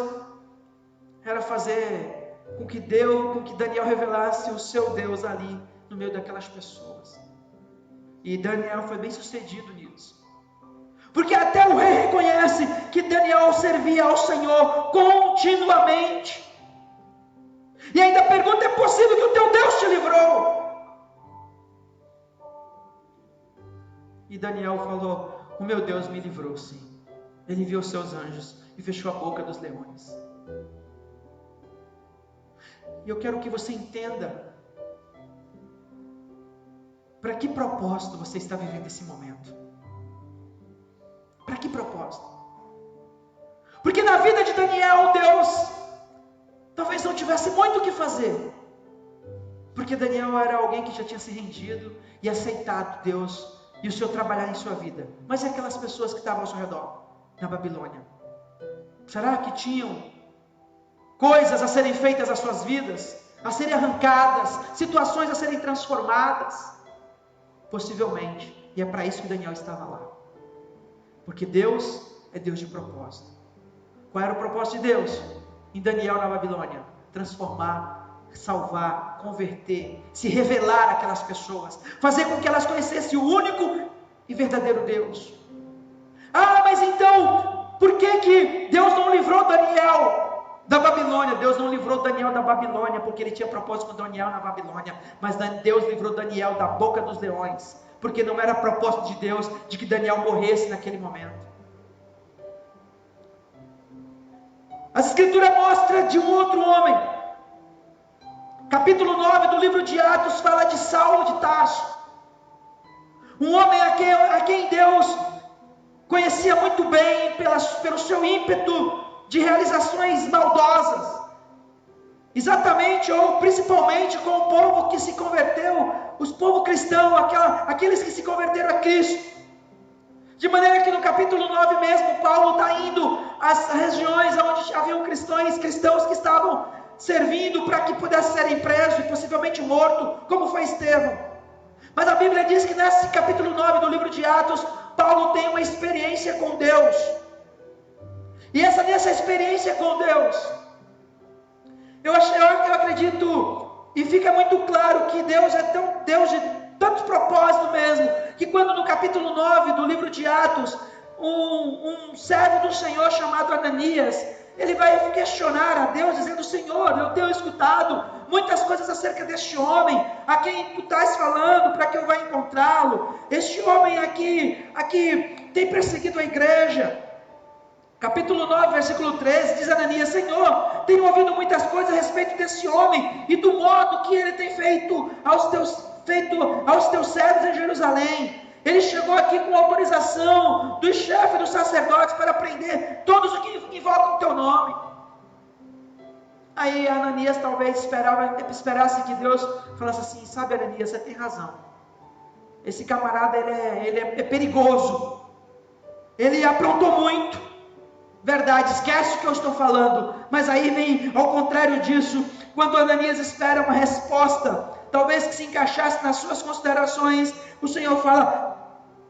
era fazer com que Daniel revelasse o seu Deus ali, no meio daquelas pessoas. E Daniel foi bem sucedido nisso. Porque até o rei reconhece que Daniel servia ao Senhor continuamente. E ainda pergunta, é possível que o teu Deus te livrou? E Daniel falou, o meu Deus me livrou sim. Ele enviou seus anjos e fechou a boca dos leões. E eu quero que você entenda para que propósito você está vivendo esse momento. Para que propósito? Porque na vida de Daniel, Deus talvez não tivesse muito o que fazer. Porque Daniel era alguém que já tinha se rendido e aceitado Deus e o Senhor trabalhar em sua vida. Mas e aquelas pessoas que estavam ao seu redor, na Babilônia? Será que tinham coisas a serem feitas às suas vidas, a serem arrancadas, situações a serem transformadas? Possivelmente, e é para isso que Daniel estava lá, porque Deus é Deus de propósito. Qual era o propósito de Deus em Daniel na Babilônia? Transformar, salvar, converter, se revelar àquelas pessoas, fazer com que elas conhecessem o único e verdadeiro Deus. Ah, mas então, por que Deus não livrou Daniel da Babilônia? Deus não livrou Daniel da Babilônia, porque ele tinha propósito com Daniel na Babilônia. Mas Deus livrou Daniel da boca dos leões, porque não era propósito de Deus de que Daniel morresse naquele momento. A Escritura mostra de um outro homem. Capítulo 9 do livro de Atos fala de Saulo de Tarso. Um homem a quem Deus conhecia muito bem pelo seu ímpeto de realizações maldosas. Exatamente, ou principalmente com o povo que se converteu, os povos cristãos, aqueles que se converteram a Cristo. De maneira que no capítulo 9 mesmo, Paulo está indo às regiões onde haviam cristãos que estavam servindo para que pudessem serem presos e possivelmente mortos, como foi Estevão. Mas a Bíblia diz que nesse capítulo 9 do livro de Atos, Paulo tem uma experiência com Deus. E nessa experiência com Deus, eu acredito, e fica muito claro que Deus é Deus de tantos propósitos mesmo, que quando no capítulo 9 do livro de Atos, um servo do Senhor chamado Ananias, ele vai questionar a Deus, dizendo: Senhor, eu tenho escutado muitas coisas acerca deste homem, a quem tu estás falando, para que eu vá encontrá-lo. Este homem aqui tem perseguido a igreja. Capítulo 9, versículo 13, diz Ananias: Senhor, tenho ouvido muitas coisas a respeito desse homem, e do modo que ele tem feito aos teus servos em Jerusalém. Ele chegou aqui com autorização dos chefes dos sacerdotes para prender todos os que invocam o teu nome. Aí Ananias talvez esperasse que Deus falasse assim: sabe, Ananias, você tem razão. Esse camarada ele é perigoso. Ele aprontou muito. Verdade, esquece o que eu estou falando. Mas aí vem ao contrário disso, quando Ananias espera uma resposta, talvez que se encaixasse nas suas considerações, o Senhor fala,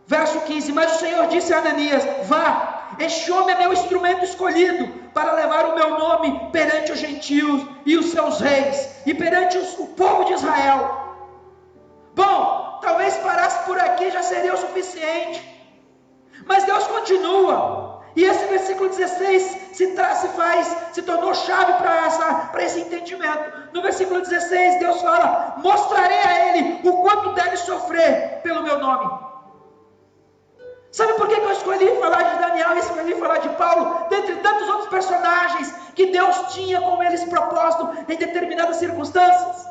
verso 15: mas o Senhor disse a Ananias: vá, este homem é meu instrumento escolhido para levar o meu nome perante os gentios e os seus reis, e perante o povo de Israel. Bom, talvez parasse por aqui já seria o suficiente, mas Deus continua. E esse versículo 16 se tornou chave para esse entendimento. No versículo 16 Deus fala: mostrarei a ele o quanto deve sofrer pelo meu nome. Sabe por que eu escolhi falar de Daniel e escolhi falar de Paulo, dentre tantos outros personagens que Deus tinha com eles propósito em determinadas circunstâncias?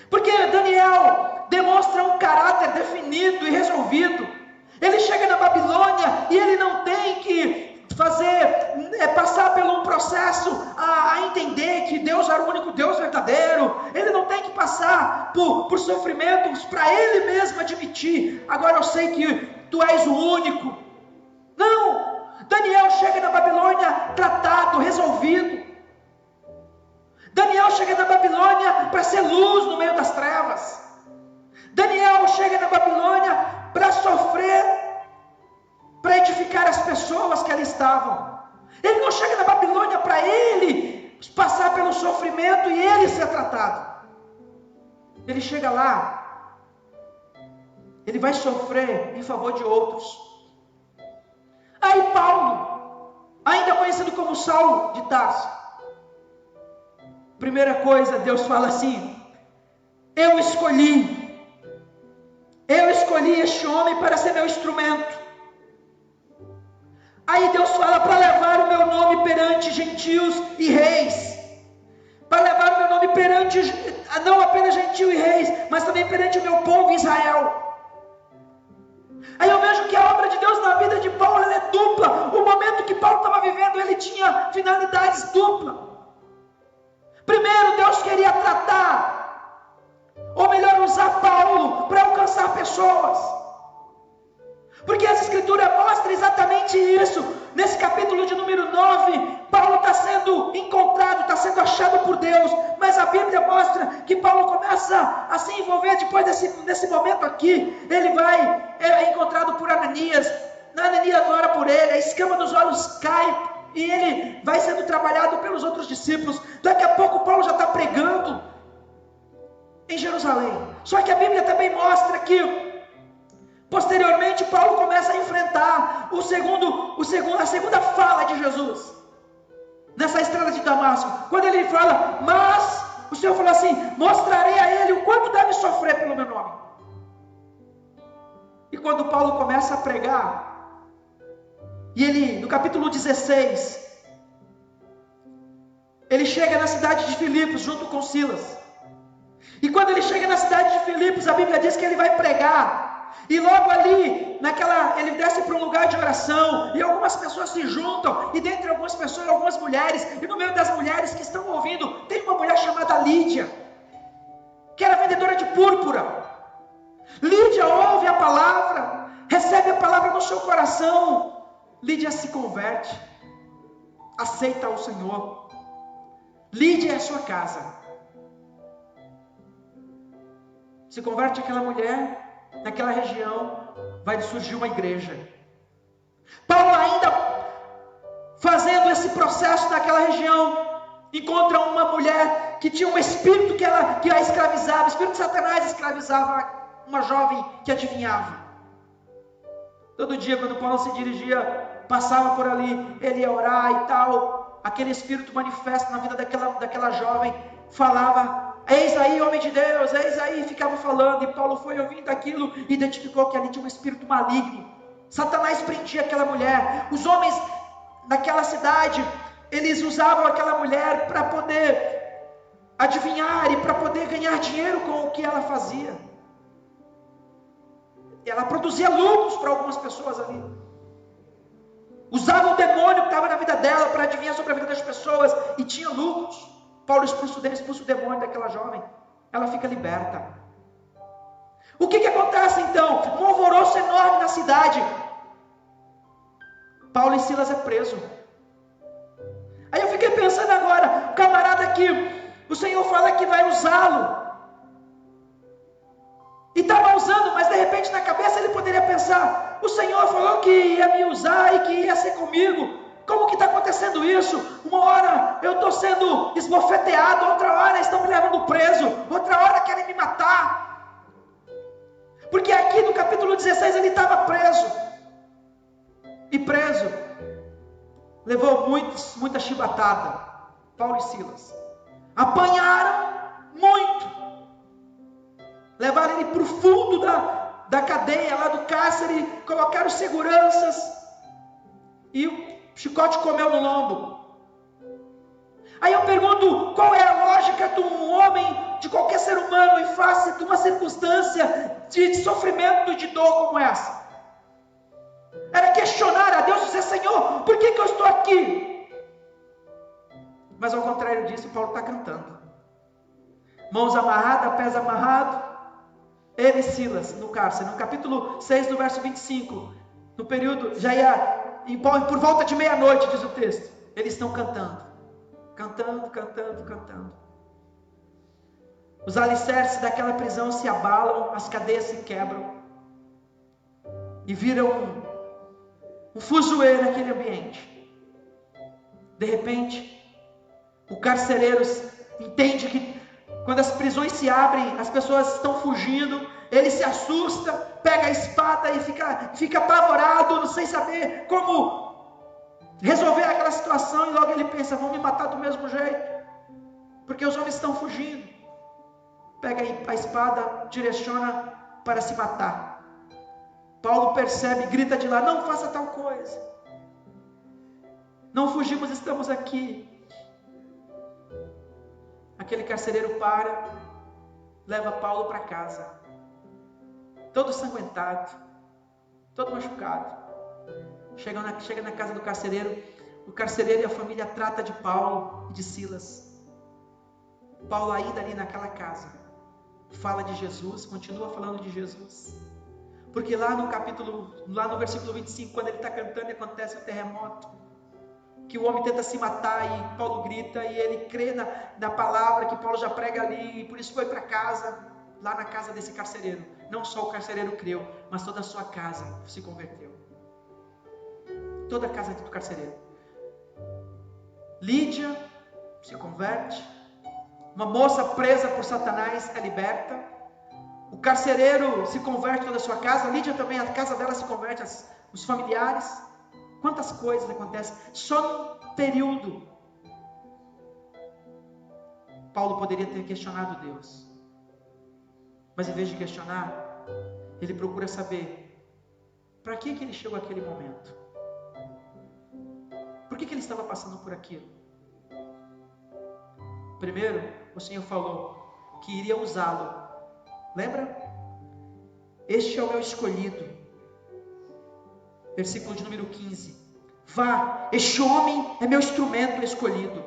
Porque Daniel demonstra um caráter definido e resolvido. Ele chega na Babilônia e ele não tem que passar por um processo a entender que Deus era o único Deus verdadeiro. Ele não tem que passar por sofrimentos para ele mesmo admitir: agora eu sei que tu és o único. Não! Daniel chega na Babilônia tratado, resolvido. Daniel chega na Babilônia para ser luz no meio das trevas. Daniel chega na Babilônia para sofrer, para edificar as pessoas que ali estavam. Ele não chega na Babilônia para ele passar pelo sofrimento e ele ser tratado. Ele chega lá, ele vai sofrer em favor de outros. Aí Paulo, ainda conhecido como Saulo de Tarso, primeira coisa, Deus fala assim: eu escolhi este homem para ser meu instrumento. Aí Deus fala: para levar o meu nome perante gentios e reis. Para levar o meu nome perante, não apenas gentios e reis, mas também perante o meu povo Israel. Aí eu vejo que a obra de Deus na vida de Paulo ela é dupla. O momento que Paulo estava vivendo, ele tinha finalidades duplas. Primeiro, Deus queria tratar, ou melhor, usar Paulo para alcançar pessoas. Porque as Escrituras mostram exatamente isso. Nesse capítulo de número 9, Paulo está sendo encontrado, está sendo achado por Deus. Mas a Bíblia mostra que Paulo começa a se envolver depois desse momento aqui. Ele é encontrado por Ananias. Ananias ora por ele, a escama dos olhos cai e ele vai sendo trabalhado pelos outros discípulos. Daqui a pouco Paulo já está pregando em Jerusalém. Só que a Bíblia também mostra que Posteriormente, Paulo começa a enfrentar a segunda fala de Jesus nessa estrada de Damasco, quando ele fala: mas o Senhor falou assim: mostrarei a ele o quanto deve sofrer pelo meu nome. E quando Paulo começa a pregar, e ele, no capítulo 16, ele chega na cidade de Filipos junto com Silas. E quando ele chega na cidade de Filipos, a Bíblia diz que ele vai pregar. E logo ali, ele desce para um lugar de oração, e algumas pessoas se juntam, e dentre algumas pessoas, algumas mulheres, e no meio das mulheres que estão ouvindo, tem uma mulher chamada Lídia, que era vendedora de púrpura. Lídia ouve a palavra, recebe a palavra no seu coração. Lídia se converte, aceita o Senhor. Lídia é a sua casa. Se converte aquela mulher. Naquela região vai surgir uma igreja. Paulo, ainda fazendo esse processo naquela região, encontra uma mulher que tinha um espírito que a escravizava. O espírito de Satanás escravizava uma jovem que adivinhava. Todo dia, quando Paulo se dirigia, passava por ali, ele ia orar e tal, aquele espírito manifesta na vida daquela jovem, falava: eis aí, homem de Deus, eis aí, ficava falando. E Paulo foi ouvindo aquilo e identificou que ali tinha um espírito maligno. Satanás prendia aquela mulher. Os homens daquela cidade, eles usavam aquela mulher para poder adivinhar e para poder ganhar dinheiro com o que ela fazia. Ela produzia lucros para algumas pessoas ali. Usava o demônio que estava na vida dela para adivinhar sobre a vida das pessoas e tinha lucros. Paulo expulsa o demônio daquela jovem. Ela fica liberta. O que acontece então? Um alvoroço enorme na cidade. Paulo e Silas é preso. Aí eu fiquei pensando agora, o camarada que o Senhor fala que vai usá-lo. E estava usando, mas de repente na cabeça ele poderia pensar: o Senhor falou que ia me usar e que ia ser comigo. Como que está acontecendo isso? Uma hora eu estou sendo esbofeteado, outra hora estão me levando preso, outra hora querem me matar. Porque aqui no capítulo 16 ele estava preso. E preso, levou muita chibatada. Paulo e Silas apanharam muito. Levaram ele para o fundo da cadeia, lá do cárcere, colocaram seguranças. E o chicote comeu no lombo. Aí eu pergunto: qual é a lógica de um homem, de qualquer ser humano, em face de uma circunstância de sofrimento, de dor como essa? Era questionar a Deus, dizer: Senhor, por que eu estou aqui? Mas ao contrário disso, Paulo está cantando. Mãos amarradas, pés amarrados. Ele e Silas no cárcere. No capítulo 6, no verso 25. No período, já ia por volta de meia-noite, diz o texto. Eles estão cantando. Cantando. Os alicerces daquela prisão se abalam, as cadeias se quebram. E viram um fuzuê naquele ambiente. De repente, o carcereiro entende que quando as prisões se abrem, as pessoas estão fugindo. Ele se assusta, pega a espada e fica apavorado, sem saber como resolver aquela situação. E logo ele pensa: vão me matar do mesmo jeito, porque os homens estão fugindo. Pega a espada, direciona para se matar. Paulo percebe, grita de lá: não faça tal coisa. Não fugimos, estamos aqui. Aquele carcereiro leva Paulo para casa, todo ensanguentado, todo machucado. Chega na casa do carcereiro. O carcereiro e a família trata de Paulo e de Silas. Paulo ainda ali naquela casa fala de Jesus, continua falando de Jesus. Porque lá no versículo 25, quando ele está cantando, acontece o terremoto, que o homem tenta se matar e Paulo grita, e ele crê na palavra que Paulo já prega ali, e por isso foi para casa, lá na casa desse carcereiro. Não só o carcereiro creu, mas toda a sua casa se converteu. Toda a casa do carcereiro. Lídia se converte. Uma moça presa por Satanás é liberta. O carcereiro se converte toda a sua casa, a Lídia também, a casa dela se converte, os familiares. Quantas coisas acontecem só num período. Paulo poderia ter questionado Deus, mas em vez de questionar, ele procura saber para que ele chegou àquele momento, por que ele estava passando por aquilo. Primeiro, o Senhor falou que iria usá-lo. Lembra? Este é o meu escolhido. Versículo de número 15. Vá, este homem é meu instrumento escolhido.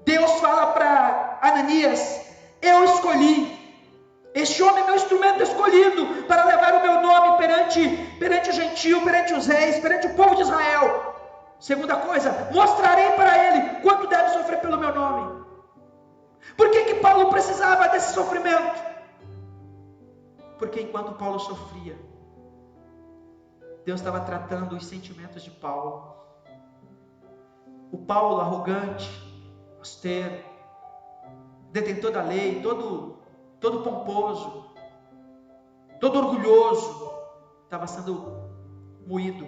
Deus fala para Ananias: eu escolhi. Este homem é meu instrumento escolhido para levar o meu nome perante o gentio, perante os reis, perante o povo de Israel. Segunda coisa, mostrarei para ele quanto deve sofrer pelo meu nome. Por que Paulo precisava desse sofrimento? Porque enquanto Paulo sofria, Deus estava tratando os sentimentos de Paulo. O Paulo arrogante, austero, detentor da lei, todo pomposo, todo orgulhoso, estava sendo moído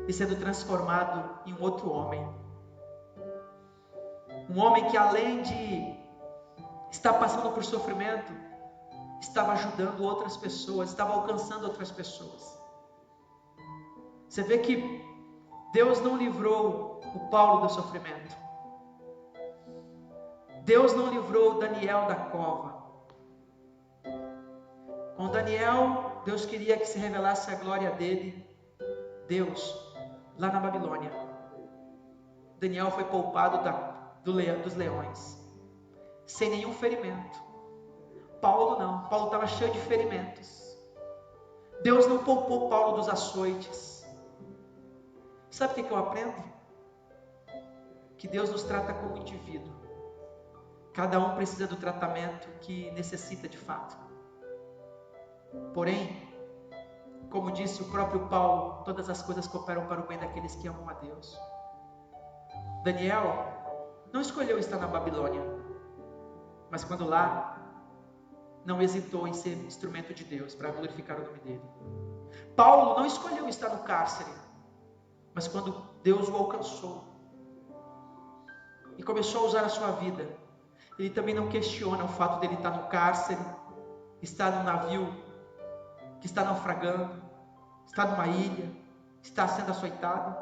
e sendo transformado em um outro homem. Um homem que, além de estar passando por sofrimento, estava ajudando outras pessoas, estava alcançando outras pessoas. Você vê que Deus não livrou o Paulo do sofrimento. Deus não livrou Daniel da cova. Com Daniel, Deus queria que se revelasse a glória dele. Deus, lá na Babilônia, Daniel foi poupado dos leões, sem nenhum ferimento. Paulo não, Paulo estava cheio de ferimentos. Deus não poupou Paulo dos açoites. Sabe o que eu aprendo? Que Deus nos trata como indivíduo. Cada um precisa do tratamento que necessita de fato. Porém, como disse o próprio Paulo, todas as coisas cooperam para o bem daqueles que amam a Deus. Daniel não escolheu estar na Babilônia, mas quando lá, não hesitou em ser instrumento de Deus para glorificar o nome dele. Paulo não escolheu estar no cárcere, mas quando Deus o alcançou e começou a usar a sua vida, ele também não questiona o fato dele estar no cárcere, estar num navio que está naufragando, está numa ilha, está sendo açoitado,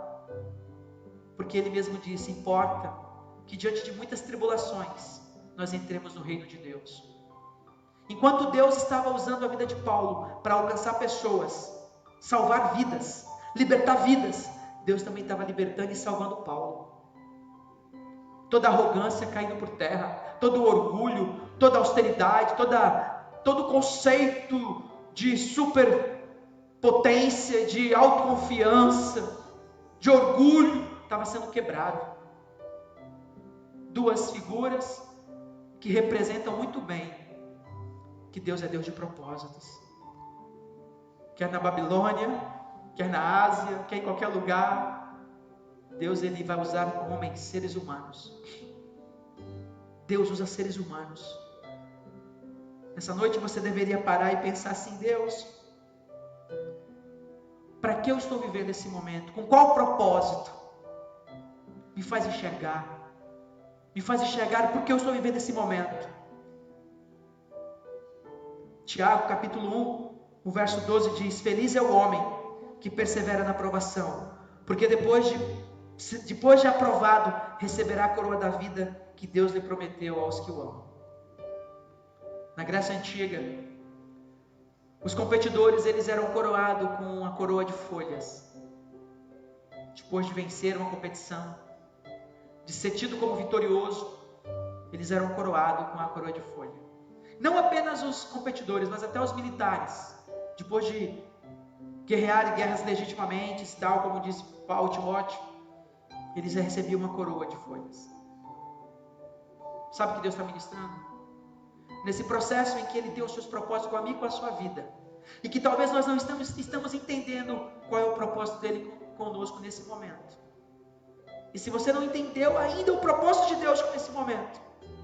porque ele mesmo disse: importa que diante de muitas tribulações nós entremos no reino de Deus. Enquanto Deus estava usando a vida de Paulo para alcançar pessoas, salvar vidas, libertar vidas, Deus também estava libertando e salvando Paulo. Toda arrogância caindo por terra, todo orgulho, toda austeridade, todo conceito de superpotência, de autoconfiança, de orgulho, estava sendo quebrado. Duas figuras que representam muito bem que Deus é Deus de propósitos. Quer na Babilônia, quer na Ásia, quer em qualquer lugar, Deus ele vai usar homens, seres humanos. Deus usa seres humanos. Nessa noite você deveria parar e pensar assim: Deus, para que eu estou vivendo esse momento? Com qual propósito? Me faz enxergar. Me faz enxergar porque eu estou vivendo esse momento. Tiago capítulo 1, o verso 12 diz: feliz é o homem que persevera na provação, porque depois de aprovado, receberá a coroa da vida que Deus lhe prometeu aos que o amam. Na Grécia Antiga, os competidores eles eram coroados com a coroa de folhas. Depois de vencer uma competição, de ser tido como vitorioso, eles eram coroados com a coroa de folha. Não apenas os competidores, mas até os militares, depois de guerrearem guerras legitimamente, tal como disse Paulo Timóteo, eles recebiam uma coroa de folhas. Sabe o que Deus está ministrando? Nesse processo em que Ele tem os seus propósitos comigo e com a sua vida, e que talvez nós não estamos entendendo qual é o propósito dEle conosco nesse momento. E se você não entendeu ainda o propósito de Deus nesse momento,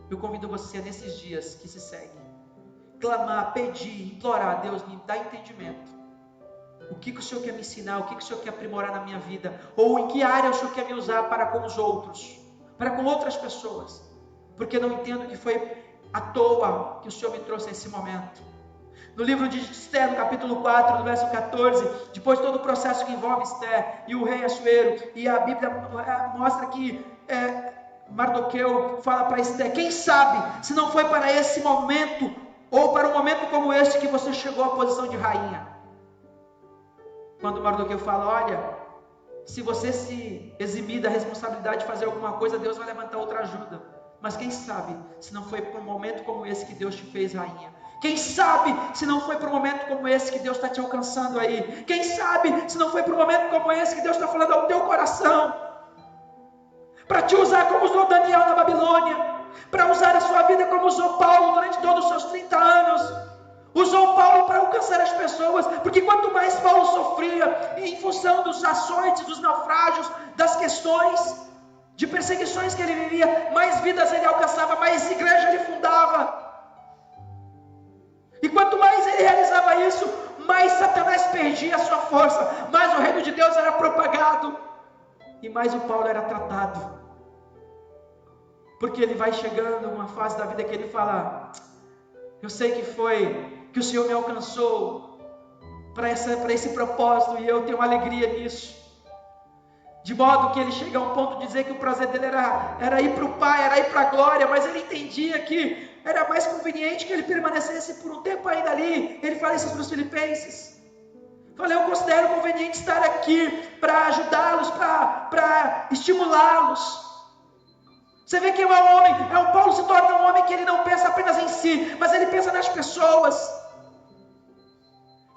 eu convido você nesses dias que se seguem, clamar, pedir, implorar: Deus, me dá entendimento. O que o Senhor quer me ensinar? O que o Senhor quer aprimorar na minha vida? Ou em que área o Senhor quer me usar para com os outros? Para com outras pessoas? Porque não entendo que foi à toa que o Senhor me trouxe a esse momento. No livro de Esther, no capítulo 4, no verso 14, depois de todo o processo que envolve Esther e o rei Assuero, e a Bíblia mostra que Mardoqueu fala para Esther: quem sabe se não foi para esse momento, ou para um momento como este, que você chegou à posição de rainha. Quando Mardoqueu fala: olha, se você se eximir da responsabilidade de fazer alguma coisa, Deus vai levantar outra ajuda. Mas quem sabe se não foi para um momento como esse que Deus te fez rainha? Quem sabe se não foi para um momento como esse que Deus está te alcançando aí? Quem sabe se não foi para um momento como esse que Deus está falando ao teu coração? Para te usar como usou Daniel na Babilônia, para usar a sua vida como usou Paulo durante todos os seus 30 anos. Usou Paulo para alcançar as pessoas, porque quanto mais Paulo sofria em função dos açoites, dos naufrágios, das questões, de perseguições que ele vivia, mais vidas ele alcançava, mais igreja ele fundava. E quanto mais ele realizava isso, mais Satanás perdia a sua força, mais o reino de Deus era propagado, e mais o Paulo era tratado. Porque ele vai chegando uma fase da vida que ele fala: eu sei que o Senhor me alcançou para esse propósito, e eu tenho alegria nisso. De modo que ele chega a um ponto de dizer que o prazer dele era ir para o Pai, era ir para a glória, mas ele entendia que era mais conveniente que ele permanecesse por um tempo ainda ali. Ele fala isso para os filipenses: fala, eu considero conveniente estar aqui para ajudá-los, para estimulá-los. Você vê que Paulo se torna um homem que ele não pensa apenas em si, mas ele pensa nas pessoas.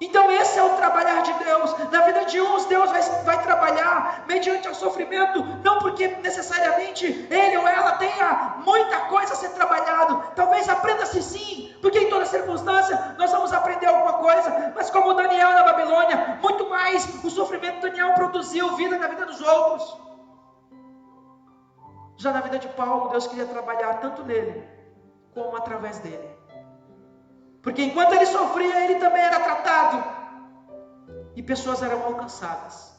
Então esse é o trabalhar de Deus. Na vida de uns, Deus vai trabalhar mediante o sofrimento, não porque necessariamente ele ou ela tenha muita coisa a ser trabalhado. Talvez aprenda-se sim, porque em toda circunstância nós vamos aprender alguma coisa. Mas como Daniel na Babilônia, muito mais o sofrimento de Daniel produziu vida na vida dos outros. Já na vida de Paulo, Deus queria trabalhar tanto nele, como através dele. Porque enquanto ele sofria, ele também era tratado, e pessoas eram alcançadas.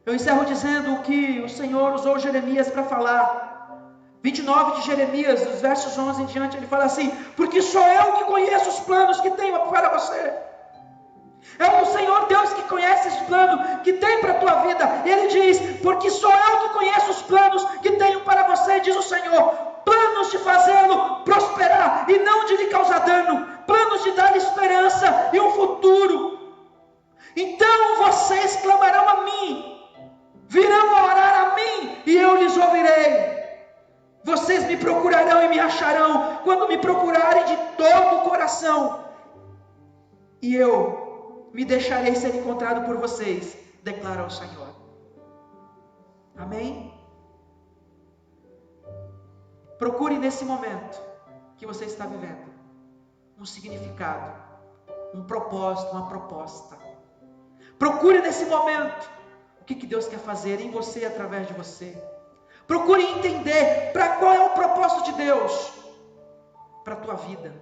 Eu encerro dizendo que o Senhor usou Jeremias para falar. 29 de Jeremias, dos versos 11 em diante, ele fala assim: porque sou eu que conheço os planos que tenho para você. É o Senhor Deus que conhece esse plano que tem para a tua vida. Ele diz: porque sou eu que conheço os planos que tenho para você, diz o Senhor. Planos de fazê-lo prosperar e não de lhe causar dano. Planos de dar esperança e um futuro. Então vocês clamarão a mim, virão a orar a mim, e eu lhes ouvirei. Vocês me procurarão e me acharão, quando me procurarem de todo o coração. E eu me deixarei ser encontrado por vocês, declara o Senhor. Amém? Procure nesse momento que você está vivendo um significado, um propósito, uma proposta. Procure nesse momento o que Deus quer fazer em você e através de você. Procure entender para qual é o propósito de Deus para a tua vida.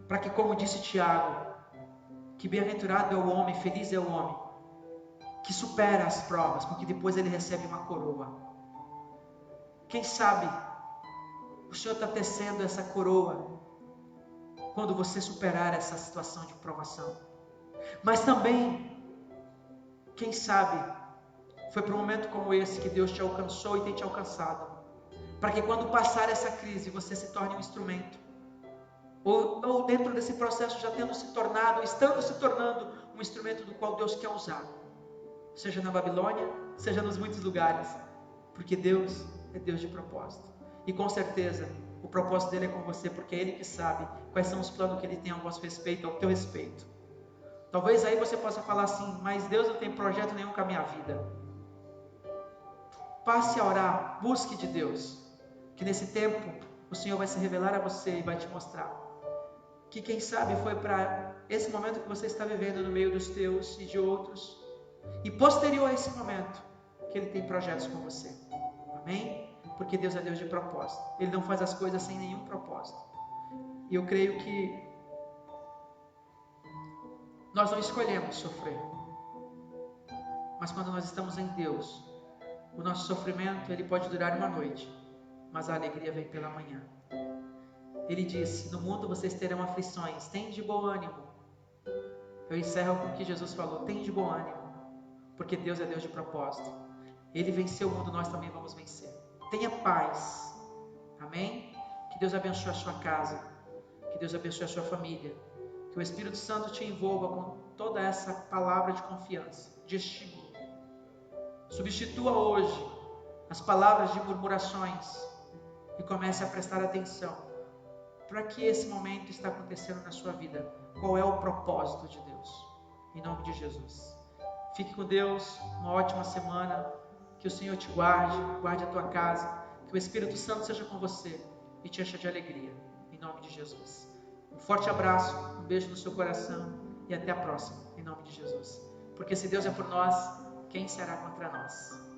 Para que, como disse Tiago, que bem-aventurado é o homem, feliz é o homem que supera as provas, porque depois ele recebe uma coroa. Quem sabe o Senhor está tecendo essa coroa quando você superar essa situação de provação. Mas também, quem sabe, foi para um momento como esse que Deus te alcançou e tem te alcançado, para que quando passar essa crise, você se torne um instrumento, ou dentro desse processo já tendo se tornado, estando se tornando um instrumento do qual Deus quer usar, seja na Babilônia, seja nos muitos lugares, porque Deus é Deus de propósito. E com certeza, o propósito dele é com você, porque é Ele que sabe quais são os planos que Ele tem ao vosso respeito, ao teu respeito. Talvez aí você possa falar assim: mas Deus não tem projeto nenhum com a minha vida. Passe a orar, busque de Deus, que nesse tempo o Senhor vai se revelar a você e vai te mostrar que quem sabe foi para esse momento que você está vivendo no meio dos teus e de outros, e posterior a esse momento, que Ele tem projetos com você. Amém? Porque Deus é Deus de propósito. Ele não faz as coisas sem nenhum propósito. E eu creio que nós não escolhemos sofrer. Mas quando nós estamos em Deus, o nosso sofrimento ele pode durar uma noite, mas a alegria vem pela manhã. Ele disse: no mundo vocês terão aflições, tem de bom ânimo. Eu encerro com o que Jesus falou: tem de bom ânimo, porque Deus é Deus de propósito. Ele venceu o mundo, nós também vamos vencer. Tenha paz, amém? Que Deus abençoe a sua casa, que Deus abençoe a sua família, que o Espírito Santo te envolva com toda essa palavra de confiança, de estímulo. Substitua hoje as palavras de murmurações e comece a prestar atenção para que esse momento está acontecendo na sua vida. Qual é o propósito de Deus? Em nome de Jesus. Fique com Deus, uma ótima semana. Que o Senhor te guarde, guarde a tua casa. Que o Espírito Santo seja com você e te encha de alegria. Em nome de Jesus. Um forte abraço, um beijo no seu coração e até a próxima. Em nome de Jesus. Porque se Deus é por nós, quem será contra nós?